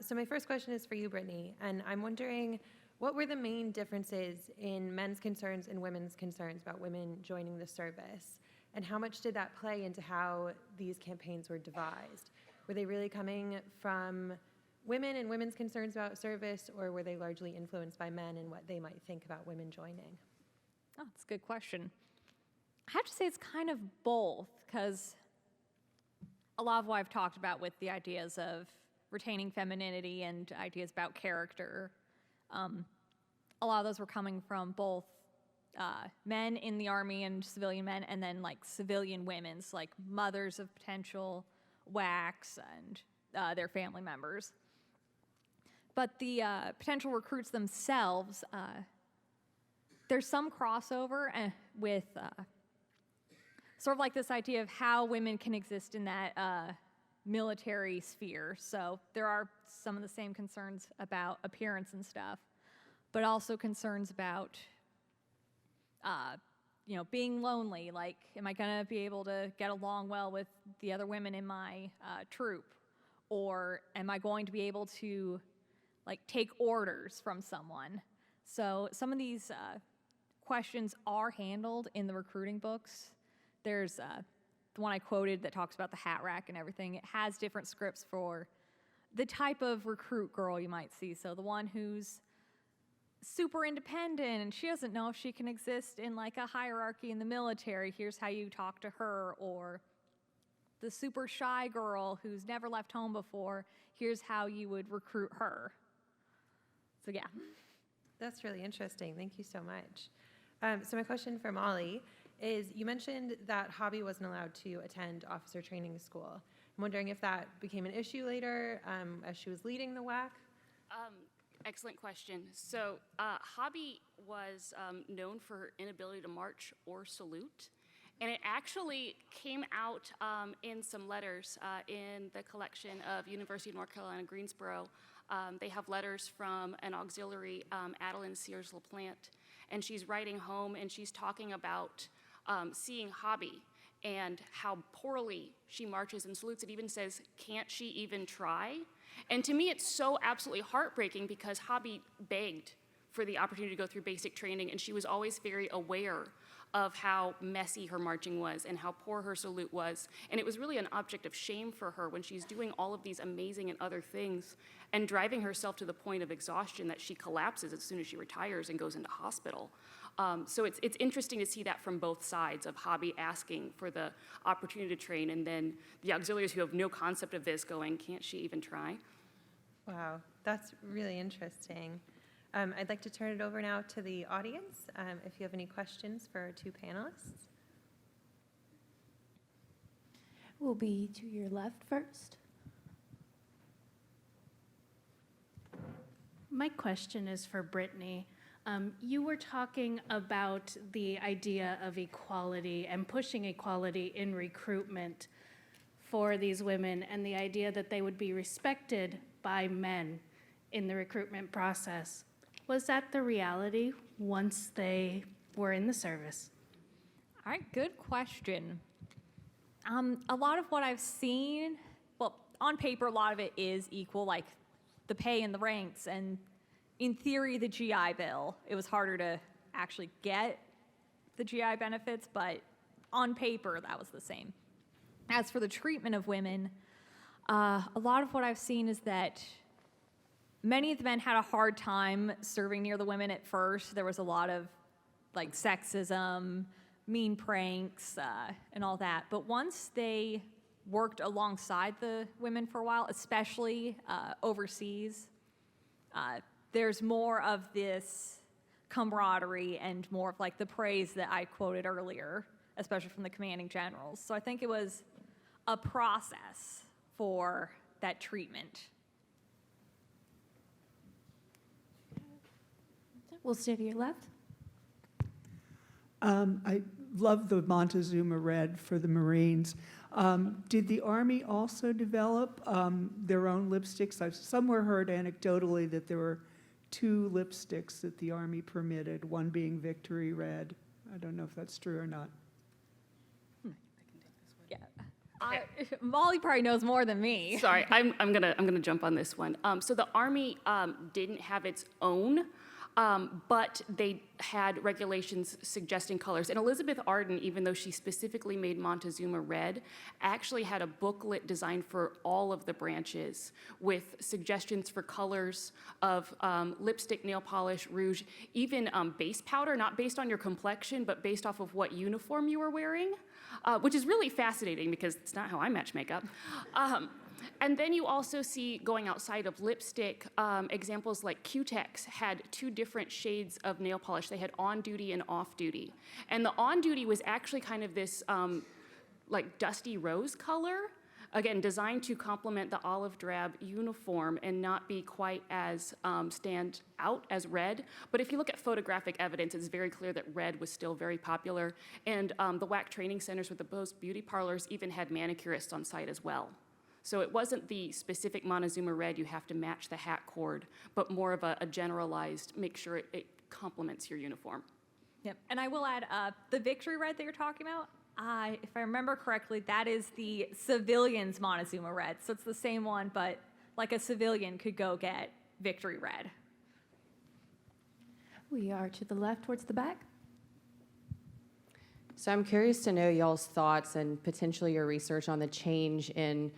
Speaker 2: So my first question is for you, Brittany, and I'm wondering, what were the main differences in men's concerns and women's concerns about women joining the service? And how much did that play into how these campaigns were devised? Were they really coming from women and women's concerns about service, or were they largely influenced by men and what they might think about women joining?
Speaker 3: Oh, that's a good question. I have to say it's kind of both, because a lot of what I've talked about with the ideas of retaining femininity and ideas about character, a lot of those were coming from both men in the Army and civilian men, and then like civilian women, so like mothers of potential WWICs and their family members. But the potential recruits themselves, there's some crossover with sort of like this idea of how women can exist in that military sphere. So there are some of the same concerns about appearance and stuff, but also concerns about being lonely. Like, am I gonna be able to get along well with the other women in my troop? Or am I going to be able to like take orders from someone? So some of these questions are handled in the recruiting books. There's the one I quoted that talks about the hat rack and everything. It has different scripts for the type of recruit girl you might see. So the one who's super independent and she doesn't know if she can exist in like a hierarchy in the military, here's how you talk to her. Or the super shy girl who's never left home before, here's how you would recruit her. So yeah.
Speaker 2: That's really interesting. Thank you so much. So my question for Molly is, you mentioned that Hobby wasn't allowed to attend officer training school. I'm wondering if that became an issue later as she was leading the WWIC?
Speaker 4: Excellent question. So Hobby was known for her inability to march or salute. And it actually came out in some letters in the collection of University of North Carolina, Greensboro, They have letters from an auxiliary, Adeline Sears LaPlante, and she's writing home and she's talking about seeing Hobby and how poorly she marches and salutes. It even says, "Can't she even try?" And to me, it's so absolutely heartbreaking because Hobby begged for the opportunity to go through basic training, and she was always very aware of how messy her marching was and how poor her salute was. And it was really an object of shame for her when she's doing all of these amazing and other things and driving herself to the point of exhaustion that she collapses as soon as she retires and goes into hospital. So it's interesting to see that from both sides of Hobby asking for the opportunity to train and then the auxiliaries who have no concept of this going, "Can't she even try?"
Speaker 2: Wow, that's really interesting. I'd like to turn it over now to the audience, if you have any questions for our two panelists.
Speaker 5: Will be to your left first.
Speaker 6: My question is for Brittany. You were talking about the idea of equality and pushing equality in recruitment for these women and the idea that they would be respected by men in the recruitment process. Was that the reality once they were in the service?
Speaker 3: All right, good question. A lot of what I've seen, well, on paper, a lot of it is equal, like the pay and the ranks, and in theory, the GI Bill. It was harder to actually get the GI benefits, but on paper, that was the same. As for the treatment of women, a lot of what I've seen is that many of the men had a hard time serving near the women at first. There was a lot of like sexism, mean pranks, and all that. But once they worked alongside the women for a while, especially overseas, there's more of this camaraderie and more of like the praise that I quoted earlier, especially from the commanding generals. So I think it was a process for that treatment.
Speaker 5: We'll stay to your left.
Speaker 7: I love the Montezuma Red for the Marines. Did the Army also develop their own lipsticks? I've somewhere heard anecdotally that there were 2 lipsticks that the Army permitted, one being Victory Red. I don't know if that's true or not.
Speaker 3: Yeah. Molly probably knows more than me.
Speaker 4: Sorry, I'm gonna jump on this one. So the Army didn't have its own, but they had regulations suggesting colors. And Elizabeth Arden, even though she specifically made Montezuma red, actually had a booklet designed for all of the branches with suggestions for colors of lipstick, nail polish, rouge, even base powder, not based on your complexion, but based off of what uniform you were wearing, which is really fascinating because it's not how I match makeup. And then you also see, going outside of lipstick, examples like Q-Tex had 2 different shades of nail polish. They had on-duty and off-duty. And the on-duty was actually kind of this like dusty rose color, again, designed to complement the olive drab uniform and not be quite as stand out as red. But if you look at photographic evidence, it's very clear that red was still very popular. And the WWII training centers with the Bose beauty parlors even had manicurists on site as well. So it wasn't the specific Montezuma red, you have to match the hat cord, but more of a generalized, make sure it complements your uniform.
Speaker 3: Yep. And I will add, the Victory Red that you're talking about, if I remember correctly, that is the civilian's Montezuma Red. So it's the same one, but like a civilian could go get Victory Red.
Speaker 5: We are to the left towards the back.
Speaker 8: So I'm curious to know y'all's thoughts and potentially your research on the change in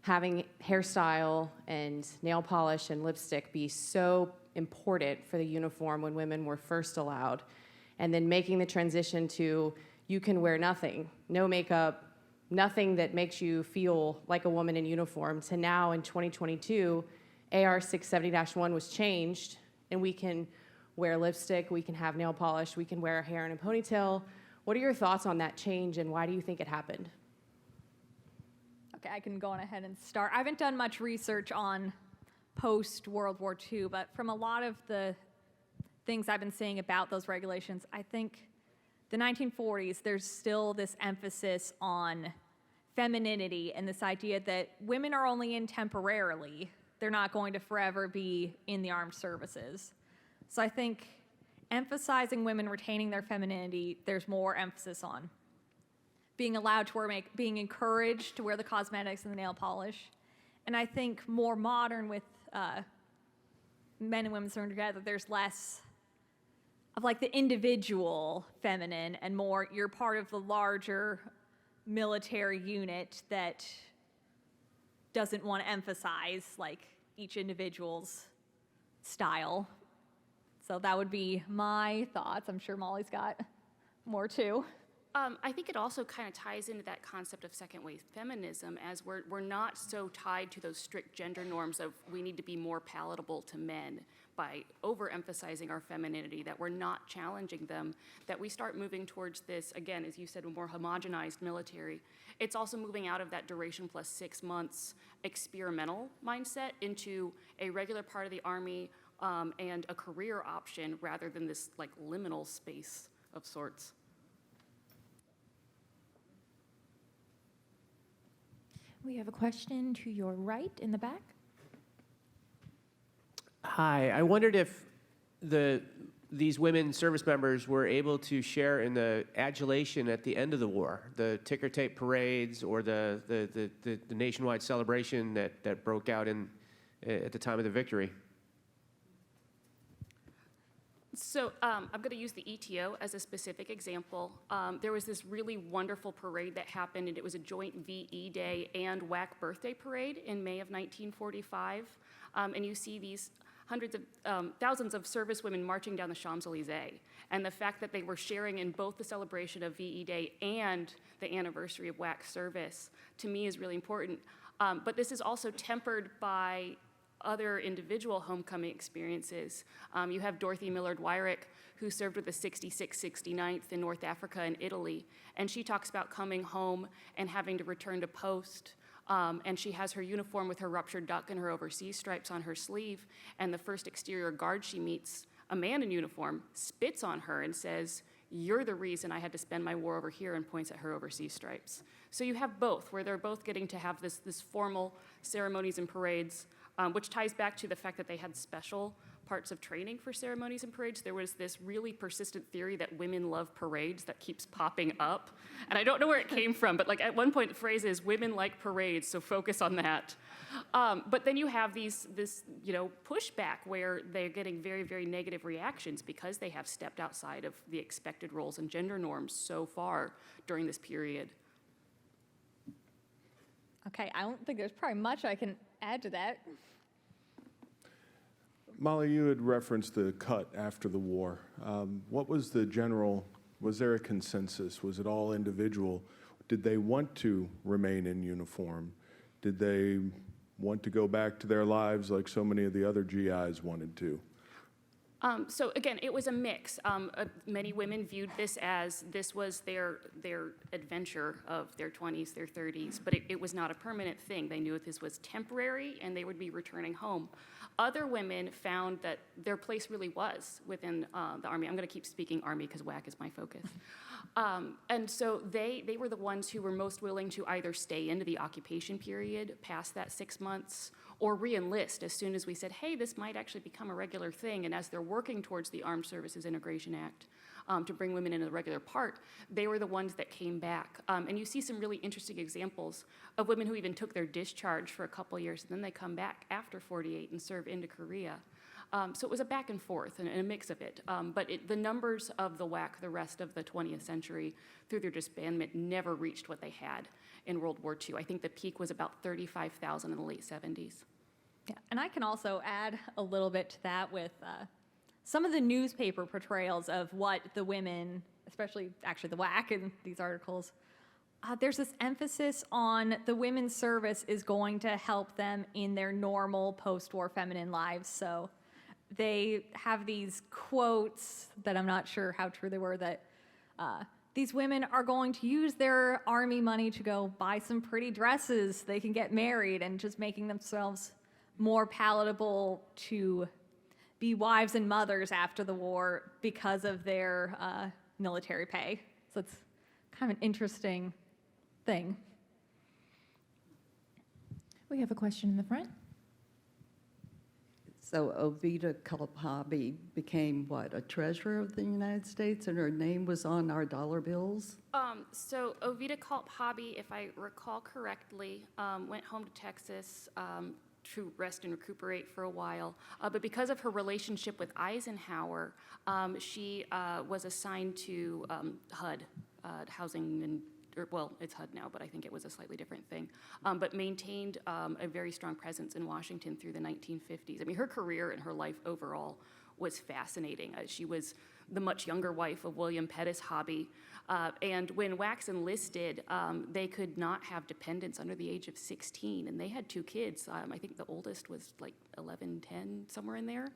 Speaker 8: having hairstyle and nail polish and lipstick be so important for the uniform when women were first allowed, and then making the transition to you can wear nothing, no makeup, nothing that makes you feel like a woman in uniform, to now in 2022, AR 670-1 was changed, and we can wear lipstick, we can have nail polish, we can wear our hair in a ponytail. What are your thoughts on that change, and why do you think it happened?
Speaker 3: Okay, I can go on ahead and start. I haven't done much research on post-World War II, but from a lot of the things I've been seeing about those regulations, I think the 1940s, there's still this emphasis on femininity and this idea that women are only in temporarily, they're not going to forever be in the armed services. So I think emphasizing women retaining their femininity, there's more emphasis on. Being allowed to wear being encouraged to wear the cosmetics and the nail polish. And I think more modern with men and women serving together, there's less of like the individual feminine and more you're part of the larger military unit that doesn't want to emphasize like each individual's style. So that would be my thoughts. I'm sure Molly's got more too.
Speaker 4: I think it also kind of ties into that concept of second wave feminism, as we're not so tied to those strict gender norms of we need to be more palatable to men by overemphasizing our femininity, that we're not challenging them, that we start moving towards this, again, as you said, a more homogenized military. It's also moving out of that duration plus 6 months experimental mindset into a regular part of the Army and a career option rather than this like liminal space of sorts.
Speaker 5: We have a question to your right in the back.
Speaker 9: Hi, I wondered if these women service members were able to share in the adulation at the end of the war, the ticker tape parades or the nationwide celebration that broke out at the time of the victory.
Speaker 4: So I'm going to use the ETO as a specific example. There was this really wonderful parade that happened, and it was a joint VE Day and WWII birthday parade in May of 1945. And you see these thousands of service women marching down the Champs-Élysées. And the fact that they were sharing in both the celebration of VE Day and the anniversary of WWII service, to me, is really important. But this is also tempered by other individual homecoming experiences. You have Dorothy Millard Wyrick, who served with the 66th, 69th in North Africa and Italy, and she talks about coming home and having to return to post, and she has her uniform with her ruptured duck and her overseas stripes on her sleeve, and the first exterior guard she meets, a man in uniform, spits on her and says, "You're the reason I had to spend my war over here," and points at her overseas stripes. So you have both, where they're both getting to have this formal ceremonies and parades, which ties back to the fact that they had special parts of training for ceremonies and parades. There was this really persistent theory that women love parades that keeps popping up. And I don't know where it came from, but like at one point the phrase is, "Women like parades, so focus on that." But then you have this pushback where they're getting very, very negative reactions because they have stepped outside of the expected roles and gender norms so far during this period.
Speaker 3: Okay, I don't think there's probably much I can add to that.
Speaker 1: Molly, you had referenced the cut after the war. What was the general, was there a consensus? Was it all individual? Did they want to remain in uniform? Did they want to go back to their lives like so many of the other GIs wanted to?
Speaker 4: So again, it was a mix. Many women viewed this as this was their adventure of their 20s, their 30s, but it was not a permanent thing. They knew that this was temporary and they would be returning home. Other women found that their place really was within the Army. I'm going to keep speaking Army because WWII is my focus. And so they were the ones who were most willing to either stay into the occupation period past that 6 months or re-enlist as soon as we said, hey, this might actually become a regular thing. And as they're working towards the Armed Services Integration Act to bring women into the regular part, they were the ones that came back. And you see some really interesting examples of women who even took their discharge for a couple years, and then they come back after 48 and serve into Korea. So it was a back and forth and a mix of it. But the numbers of the WWII, the rest of the 20th century, through their disbandment, never reached what they had in World War II. I think the peak was about 35,000 in the late 70s.
Speaker 3: Yeah, and I can also add a little bit to that with some of the newspaper portrayals of what the women, especially actually the WWII in these articles, there's this emphasis on the women's service is going to help them in their normal post-war feminine lives. So they have these quotes that I'm not sure how true they were, that these women are going to use their Army money to go buy some pretty dresses, they can get married, and just making themselves more palatable to be wives and mothers after the war because of their military pay. So it's kind of an interesting thing.
Speaker 5: We have a question in the front.
Speaker 10: So Ovida Culp Hobby became what, a treasurer of the United States, and her name was on our dollar bills?
Speaker 4: So Ovida Culp Hobby, if I recall correctly, went home to Texas to rest and recuperate for a while. But because of her relationship with Eisenhower, she was assigned to HUD, Housing and well, it's HUD now, but I think it was a slightly different thing, but maintained a very strong presence in Washington through the 1950s. I mean, her career and her life overall was fascinating. She was the much younger wife of William Pettus Hobby, and when WWII enlisted, they could not have dependents under the age of 16, and they had 2 kids. I think the oldest was like 11, 10, somewhere in there.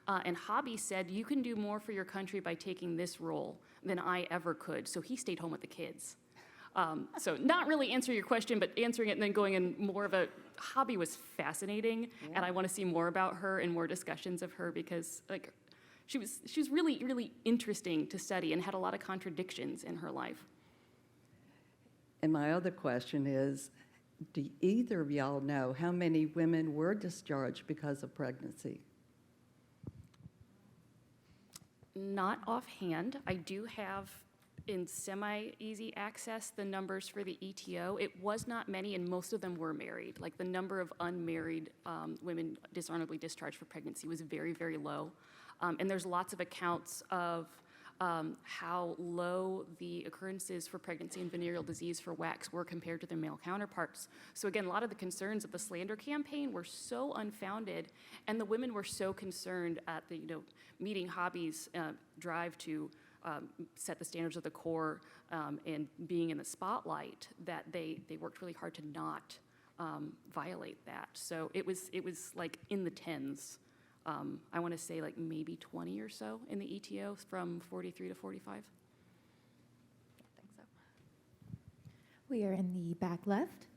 Speaker 4: And Hobby said, "You can do more for your country by taking this role than I ever could," so he stayed home with the kids. So not really answering your question, but answering it and then going in more of a Hobby was fascinating, and I want to see more about her and more discussions of her because like she was really, really interesting to study and had a lot of contradictions in her life.
Speaker 10: And my other question is, do either of y'all know how many women were discharged because of pregnancy?
Speaker 4: Not offhand. I do have in semi-easy access the numbers for the ETO. It was not many, and most of them were married. Like the number of unmarried women dishonorably discharged for pregnancy was very, very low. And there's lots of accounts of how low the occurrences for pregnancy and venereal disease for WWIIs were compared to their male counterparts. So again, a lot of the concerns of the slander campaign were so unfounded, and the women were so concerned at the meeting Hobby's drive to set the standards of the Corps and being in the spotlight that they worked really hard to not violate that. So it was like in the tens. I want to say like maybe 20 or so in the ETO from 43 to 45.
Speaker 3: I think so.
Speaker 5: We are in the back left.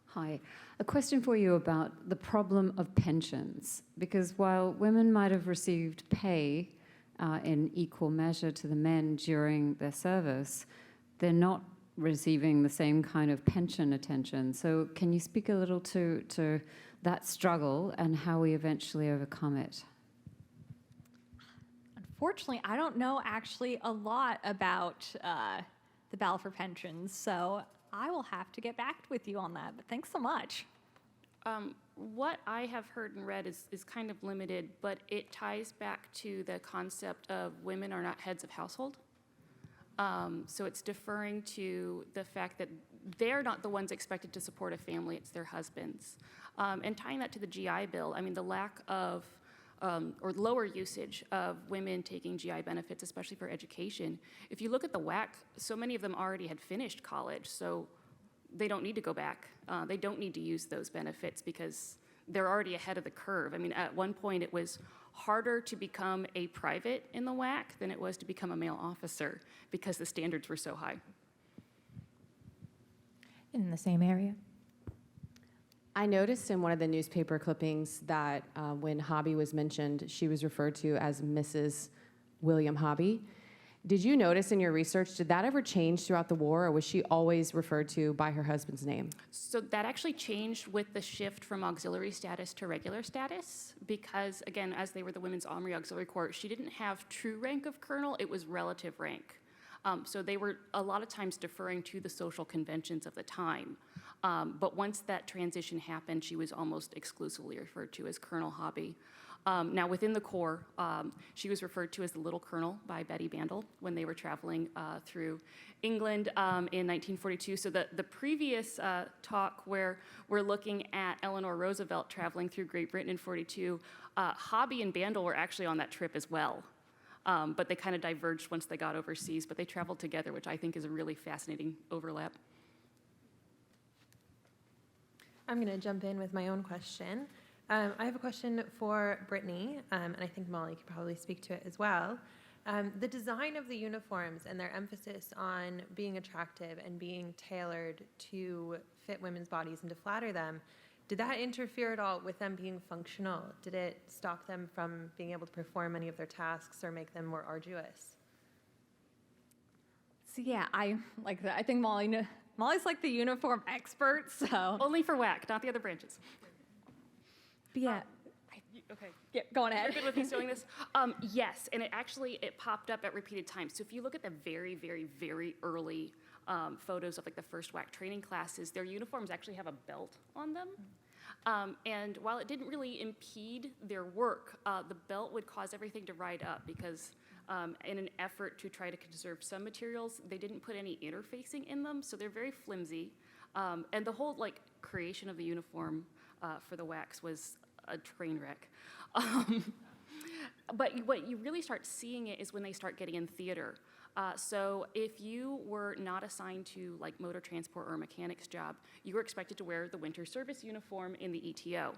Speaker 11: Hi. A question for you about the problem of pensions. Because while women might have received pay in equal measure to the men during their service, they're not receiving the same kind of pension attention. So can you speak a little to that struggle and how we eventually overcome it?
Speaker 3: Unfortunately, I don't know actually a lot about the battle for pensions, so I will have to get back with you on that, but thanks so much.
Speaker 4: What I have heard and read is kind of limited, but it ties back to the concept of women are not heads of household. So it's deferring to the fact that they're not the ones expected to support a family, it's their husbands. And tying that to the GI Bill, I mean, the lack of or lower usage of women taking GI benefits, especially for education. If you look at the WWII, so many of them already had finished college, so they don't need to go back. They don't need to use those benefits because they're already ahead of the curve. I mean, at one point it was harder to become a private in the WWII than it was to become a male officer because the standards were so high.
Speaker 5: In the same area.
Speaker 8: I noticed in one of the newspaper clippings that when Hobby was mentioned, she was referred to as Mrs. William Hobby. Did you notice in your research, did that ever change throughout the war, or was she always referred to by her husband's name?
Speaker 4: So that actually changed with the shift from auxiliary status to regular status because, again, as they were the Women's Army Auxiliary Corps, she didn't have true rank of colonel, it was relative rank. So they were a lot of times deferring to the social conventions of the time. But once that transition happened, she was almost exclusively referred to as Colonel Hobby. Now, within the Corps, she was referred to as the Little Colonel by Betty Bandel when they were traveling through England in 1942. So the previous talk where we're looking at Eleanor Roosevelt traveling through Great Britain in 42, Hobby and Bandel were actually on that trip as well. But they kind of diverged once they got overseas, but they traveled together, which I think is a really fascinating overlap.
Speaker 2: I'm going to jump in with my own question. I have a question for Brittany, and I think Molly could probably speak to it as well. The design of the uniforms and their emphasis on being attractive and being tailored to fit women's bodies and to flatter them, did that interfere at all with them being functional? Did it stop them from being able to perform any of their tasks or make them more arduous?
Speaker 3: So yeah, I like that. I think Molly's like the uniform expert, so.
Speaker 4: Only for WWII, not the other branches.
Speaker 3: But yeah, I
Speaker 4: Okay.
Speaker 3: Yeah, go on
Speaker 4: You're
Speaker 3: ahead.
Speaker 4: good with me doing this? Yes, and it popped up at repeated times. So if you look at the very, very, very early photos of like the first WWII training classes, their uniforms actually have a belt on them. And while it didn't really impede their work, the belt would cause everything to ride up because in an effort to try to conserve some materials, they didn't put any interfacing in them, so they're very flimsy. And the whole like creation of the uniform for the WWII was a train wreck. But what you really start seeing it is when they start getting in theater. So if you were not assigned to like motor transport or a mechanic's job, you were expected to wear the winter service uniform in the ETO,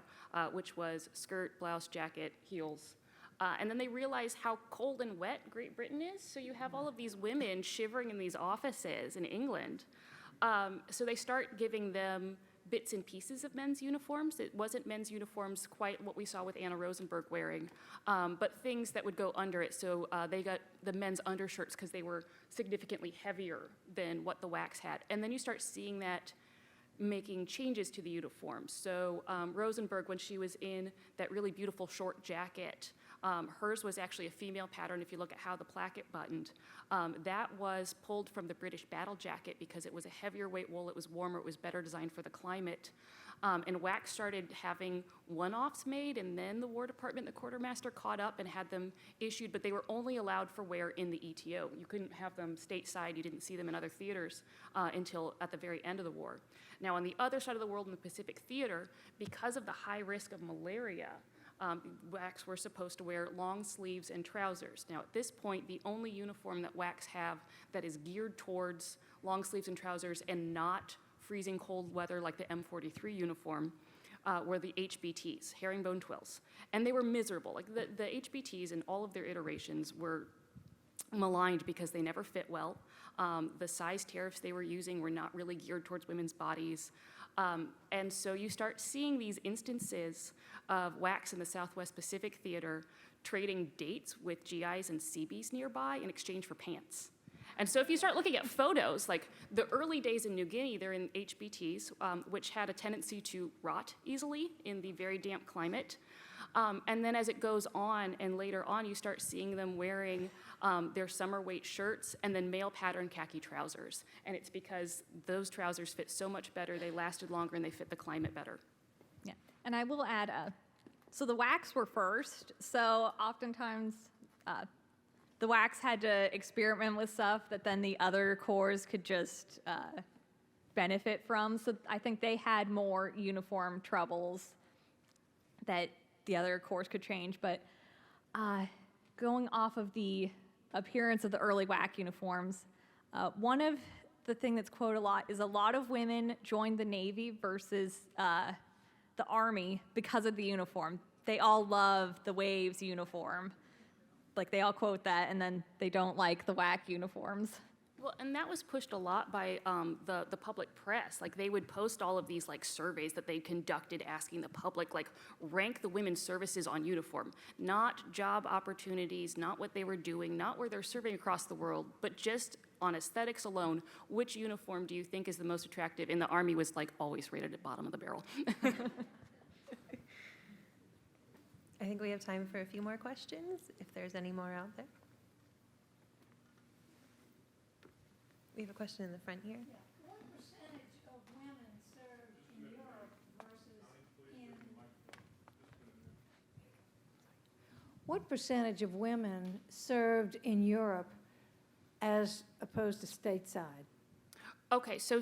Speaker 4: which was skirt, blouse, jacket, heels. And then they realize how cold and wet Great Britain is, so you have all of these women shivering in these offices in England. So they start giving them bits and pieces of men's uniforms. It wasn't men's uniforms quite what we saw with Anna Rosenberg wearing, but things that would go under it. So they got the men's undershirts because they were significantly heavier than what the WWII had. And then you start seeing that making changes to the uniforms. So Rosenberg, when she was in that really beautiful short jacket, hers was actually a female pattern if you look at how the placket buttoned. That was pulled from the British battle jacket because it was a heavier weight wool, it was warmer, it was better designed for the climate. And WWII started having one-offs made, and then the War Department, the quartermaster, caught up and had them issued, but they were only allowed for wear in the ETO. You couldn't have them stateside, you didn't see them in other theaters until at the very end of the war. Now, on the other side of the world in the Pacific Theater, because of the high risk of malaria, WWIIs were supposed to wear long sleeves and trousers. Now, at this point, the only uniform that WWIIs have that is geared towards long sleeves and trousers and not freezing cold weather like the M43 uniform were the HBTs, herringbone twills. And they were miserable. Like the HBTs in all of their iterations were maligned because they never fit well. The size tariffs they were using were not really geared towards women's bodies. And so you start seeing these instances of WWIIs in the Southwest Pacific Theater trading dates with GIs and Seabees nearby in exchange for pants. And so if you start looking at photos, like the early days in New Guinea, they're in HBTs, which had a tendency to rot easily in the very damp climate. And then as it goes on and later on, you start seeing them wearing their summer weight shirts and then male pattern khaki trousers. And it's because those trousers fit so much better, they lasted longer, and they fit the climate better.
Speaker 3: Yeah, and I will add, so the WWIIs were first, so oftentimes the WWIIs had to experiment with stuff that then the other corps could just benefit from. So I think they had more uniform troubles that the other corps could change. But going off of the appearance of the early WWII uniforms, one of the thing that's quoted a lot is a lot of women joined the Navy versus the Army because of the uniform. They all love the Waves uniform. Like, they all quote that, and then they don't like the WWII uniforms.
Speaker 4: Well, and that was pushed a lot by the public press. Like, they would post all of these like surveys that they conducted asking the public, like, rank the women's services on uniform. Not job opportunities, not what they were doing, not where they're serving across the world, but just on aesthetics alone, which uniform do you think is the most attractive? And the Army was like always rated at bottom of the barrel.
Speaker 2: I think we have time for a few more questions, if there's any more out there. We have a question in the front here.
Speaker 12: What percentage of women served in Europe versus in... What percentage of women served in Europe as opposed to stateside?
Speaker 4: Okay, so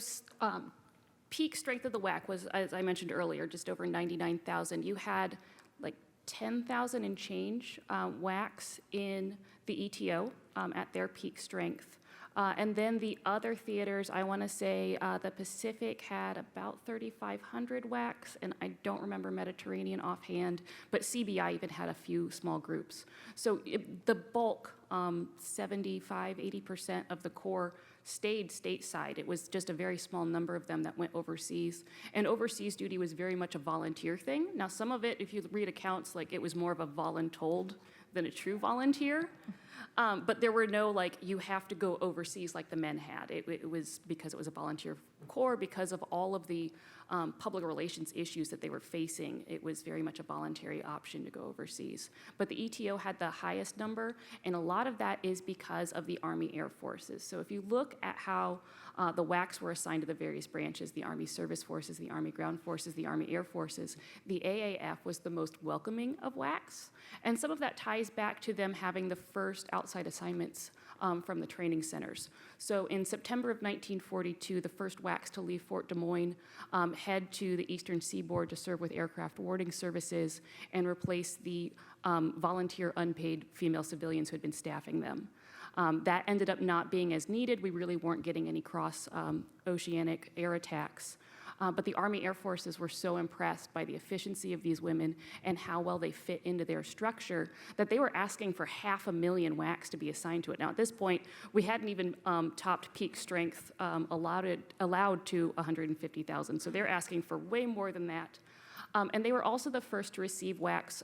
Speaker 4: peak strength of the WWII was, as I mentioned earlier, just over 99,000. You had like 10,000 and change WWIIs in the ETO at their peak strength. And then the other theaters, I want to say the Pacific had about 3,500 WWIIs, and I don't remember Mediterranean offhand, but CBI even had a few small groups. So the bulk, 75, 80% of the Corps stayed stateside. It was just a very small number of them that went overseas. And overseas duty was very much a volunteer thing. Now, some of it, if you read accounts, like it was more of a voluntold than a true volunteer. But there were no, like, you have to go overseas like the men had. It was because it was a volunteer corps, because of all of the public relations issues that they were facing. It was very much a voluntary option to go overseas. But the ETO had the highest number, and a lot of that is because of the Army Air Forces. So if you look at how the WACs were assigned to the various branches, the Army Service Forces, the Army Ground Forces, the Army Air Forces, the AAF was the most welcoming of WACs. And some of that ties back to them having the first outside assignments from the training centers. So in September of 1942, the first WACs to leave Fort Des Moines head to the Eastern Seaboard to serve with aircraft warding services and replace the volunteer unpaid female civilians who had been staffing them. That ended up not being as needed. We really weren't getting any cross-oceanic air attacks. But the Army Air Forces were so impressed by the efficiency of these women and how well they fit into their structure that they were asking for 500,000 WACs to be assigned to it. Now, at this point, we hadn't even topped peak strength allowed to 150,000. So they're asking for way more than that. And they were also the first to receive WACs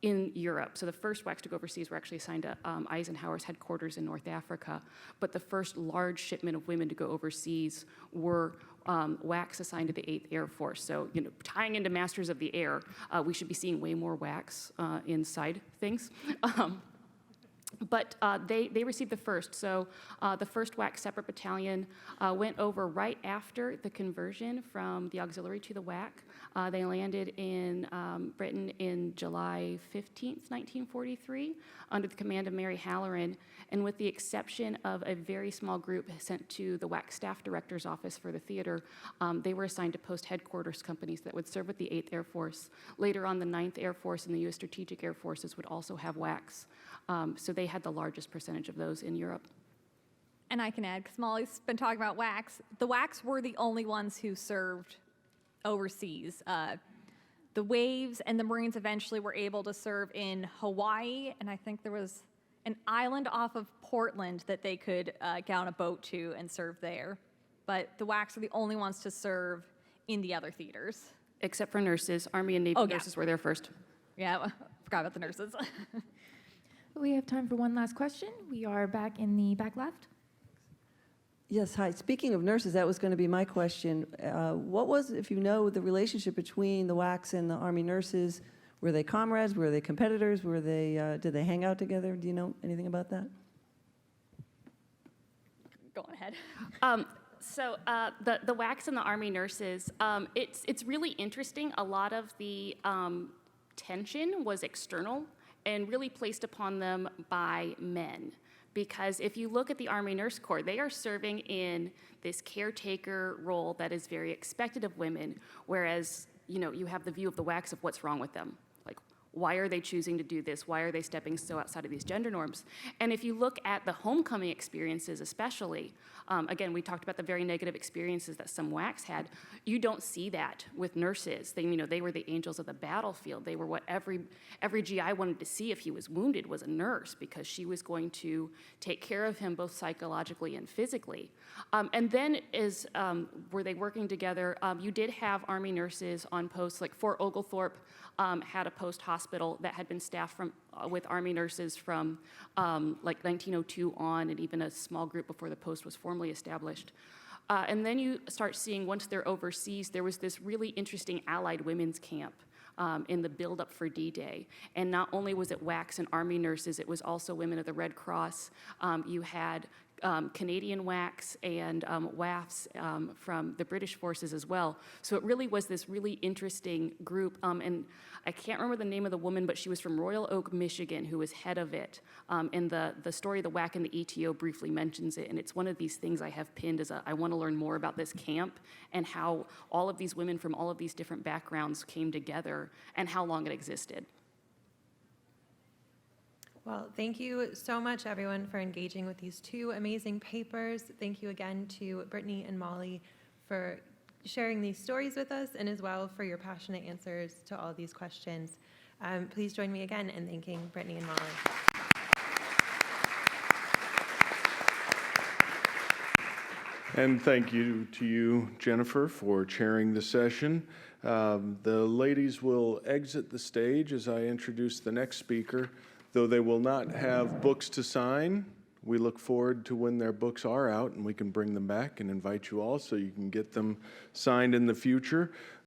Speaker 4: in Europe. So the first WACs to go overseas were actually assigned to Eisenhower's headquarters in North Africa. But the first large shipment of women to go overseas were WACs assigned to the 8th Air Force. So, you know, tying into Masters of the Air, we should be seeing way more WACs inside things. But they received the first. So the first WAC separate battalion went over right after the conversion from the auxiliary to the WAC. They landed in Britain in July 15th, 1943, under the command of Mary Halloran. And with the exception of a very small group sent to the WAC staff director's office for the theater, they were assigned to post headquarters companies that would serve with the 8th Air Force. Later on, the 9th Air Force and the U.S. Strategic Air Forces would also have WACs. So they had the largest percentage of those in Europe.
Speaker 3: And I can add, because Molly's been talking about WACs, the WACs were the only ones who served overseas. The Waves and the Marines eventually were able to serve in Hawaii, and I think there was an island off of Portland that they could get on a boat to and serve there. But the WACs are the only ones to serve in the other theaters.
Speaker 4: Except for nurses. Army and Navy nurses were there first.
Speaker 3: Yeah, forgot about the nurses.
Speaker 5: We have time for one last question. We are back in the back left.
Speaker 13: Yes, hi. Speaking of nurses, that was going to be my question. What was, if you know, the relationship between the WACs and the Army nurses? Were they comrades? Were they competitors? Were they? Did they hang out together? Do you know anything about that?
Speaker 3: Go on ahead.
Speaker 4: So the WACs and the Army nurses, it's really interesting. A lot of the tension was external and really placed upon them by men. Because if you look at the Army Nurse Corps, they are serving in this caretaker role that is very expected of women, whereas, you know, you have the view of the WACs of what's wrong with them. Like, why are they choosing to do this? Why are they stepping so outside of these gender norms? And if you look at the homecoming experiences especially, again, we talked about the very negative experiences that some WACs had. You don't see that with nurses. They, you know, they were the angels of the battlefield. They were what every GI wanted to see if he was wounded was a nurse, because she was going to take care of him both psychologically and physically. And then were they working together? You did have Army nurses on posts, like Fort Oglethorpe had a post hospital that had been staffed with Army nurses from like 1902 on, and even a small group before the post was formally established. And then you start seeing, once they're overseas, there was this really interesting Allied women's camp in the build-up for D-Day. And not only was it WACs and Army nurses, it was also women of the Red Cross. You had Canadian WACs and WAFs from the British forces as well. So it really was this really interesting group. And I can't remember the name of the woman, but she was from Royal Oak, Michigan, who was head of it. And the story of the WAC and the ETO briefly mentions it. And it's one of these things I have pinned as I want to learn more about this camp and how all of these women from all of these different backgrounds came together and how long it existed.
Speaker 2: Well, thank you so much, everyone, for engaging with these two amazing papers. Thank you again to Brittany and Molly for sharing these stories with us, and as well for your passionate answers to all these questions. Please join me again in thanking Brittany and Molly.
Speaker 1: And thank you to you, Jennifer, for chairing the session. The ladies will exit the stage as I introduce the next speaker. Though they will not have books to sign, we look forward to when their books are out and we can bring them back and invite you all so you can get them signed in the future.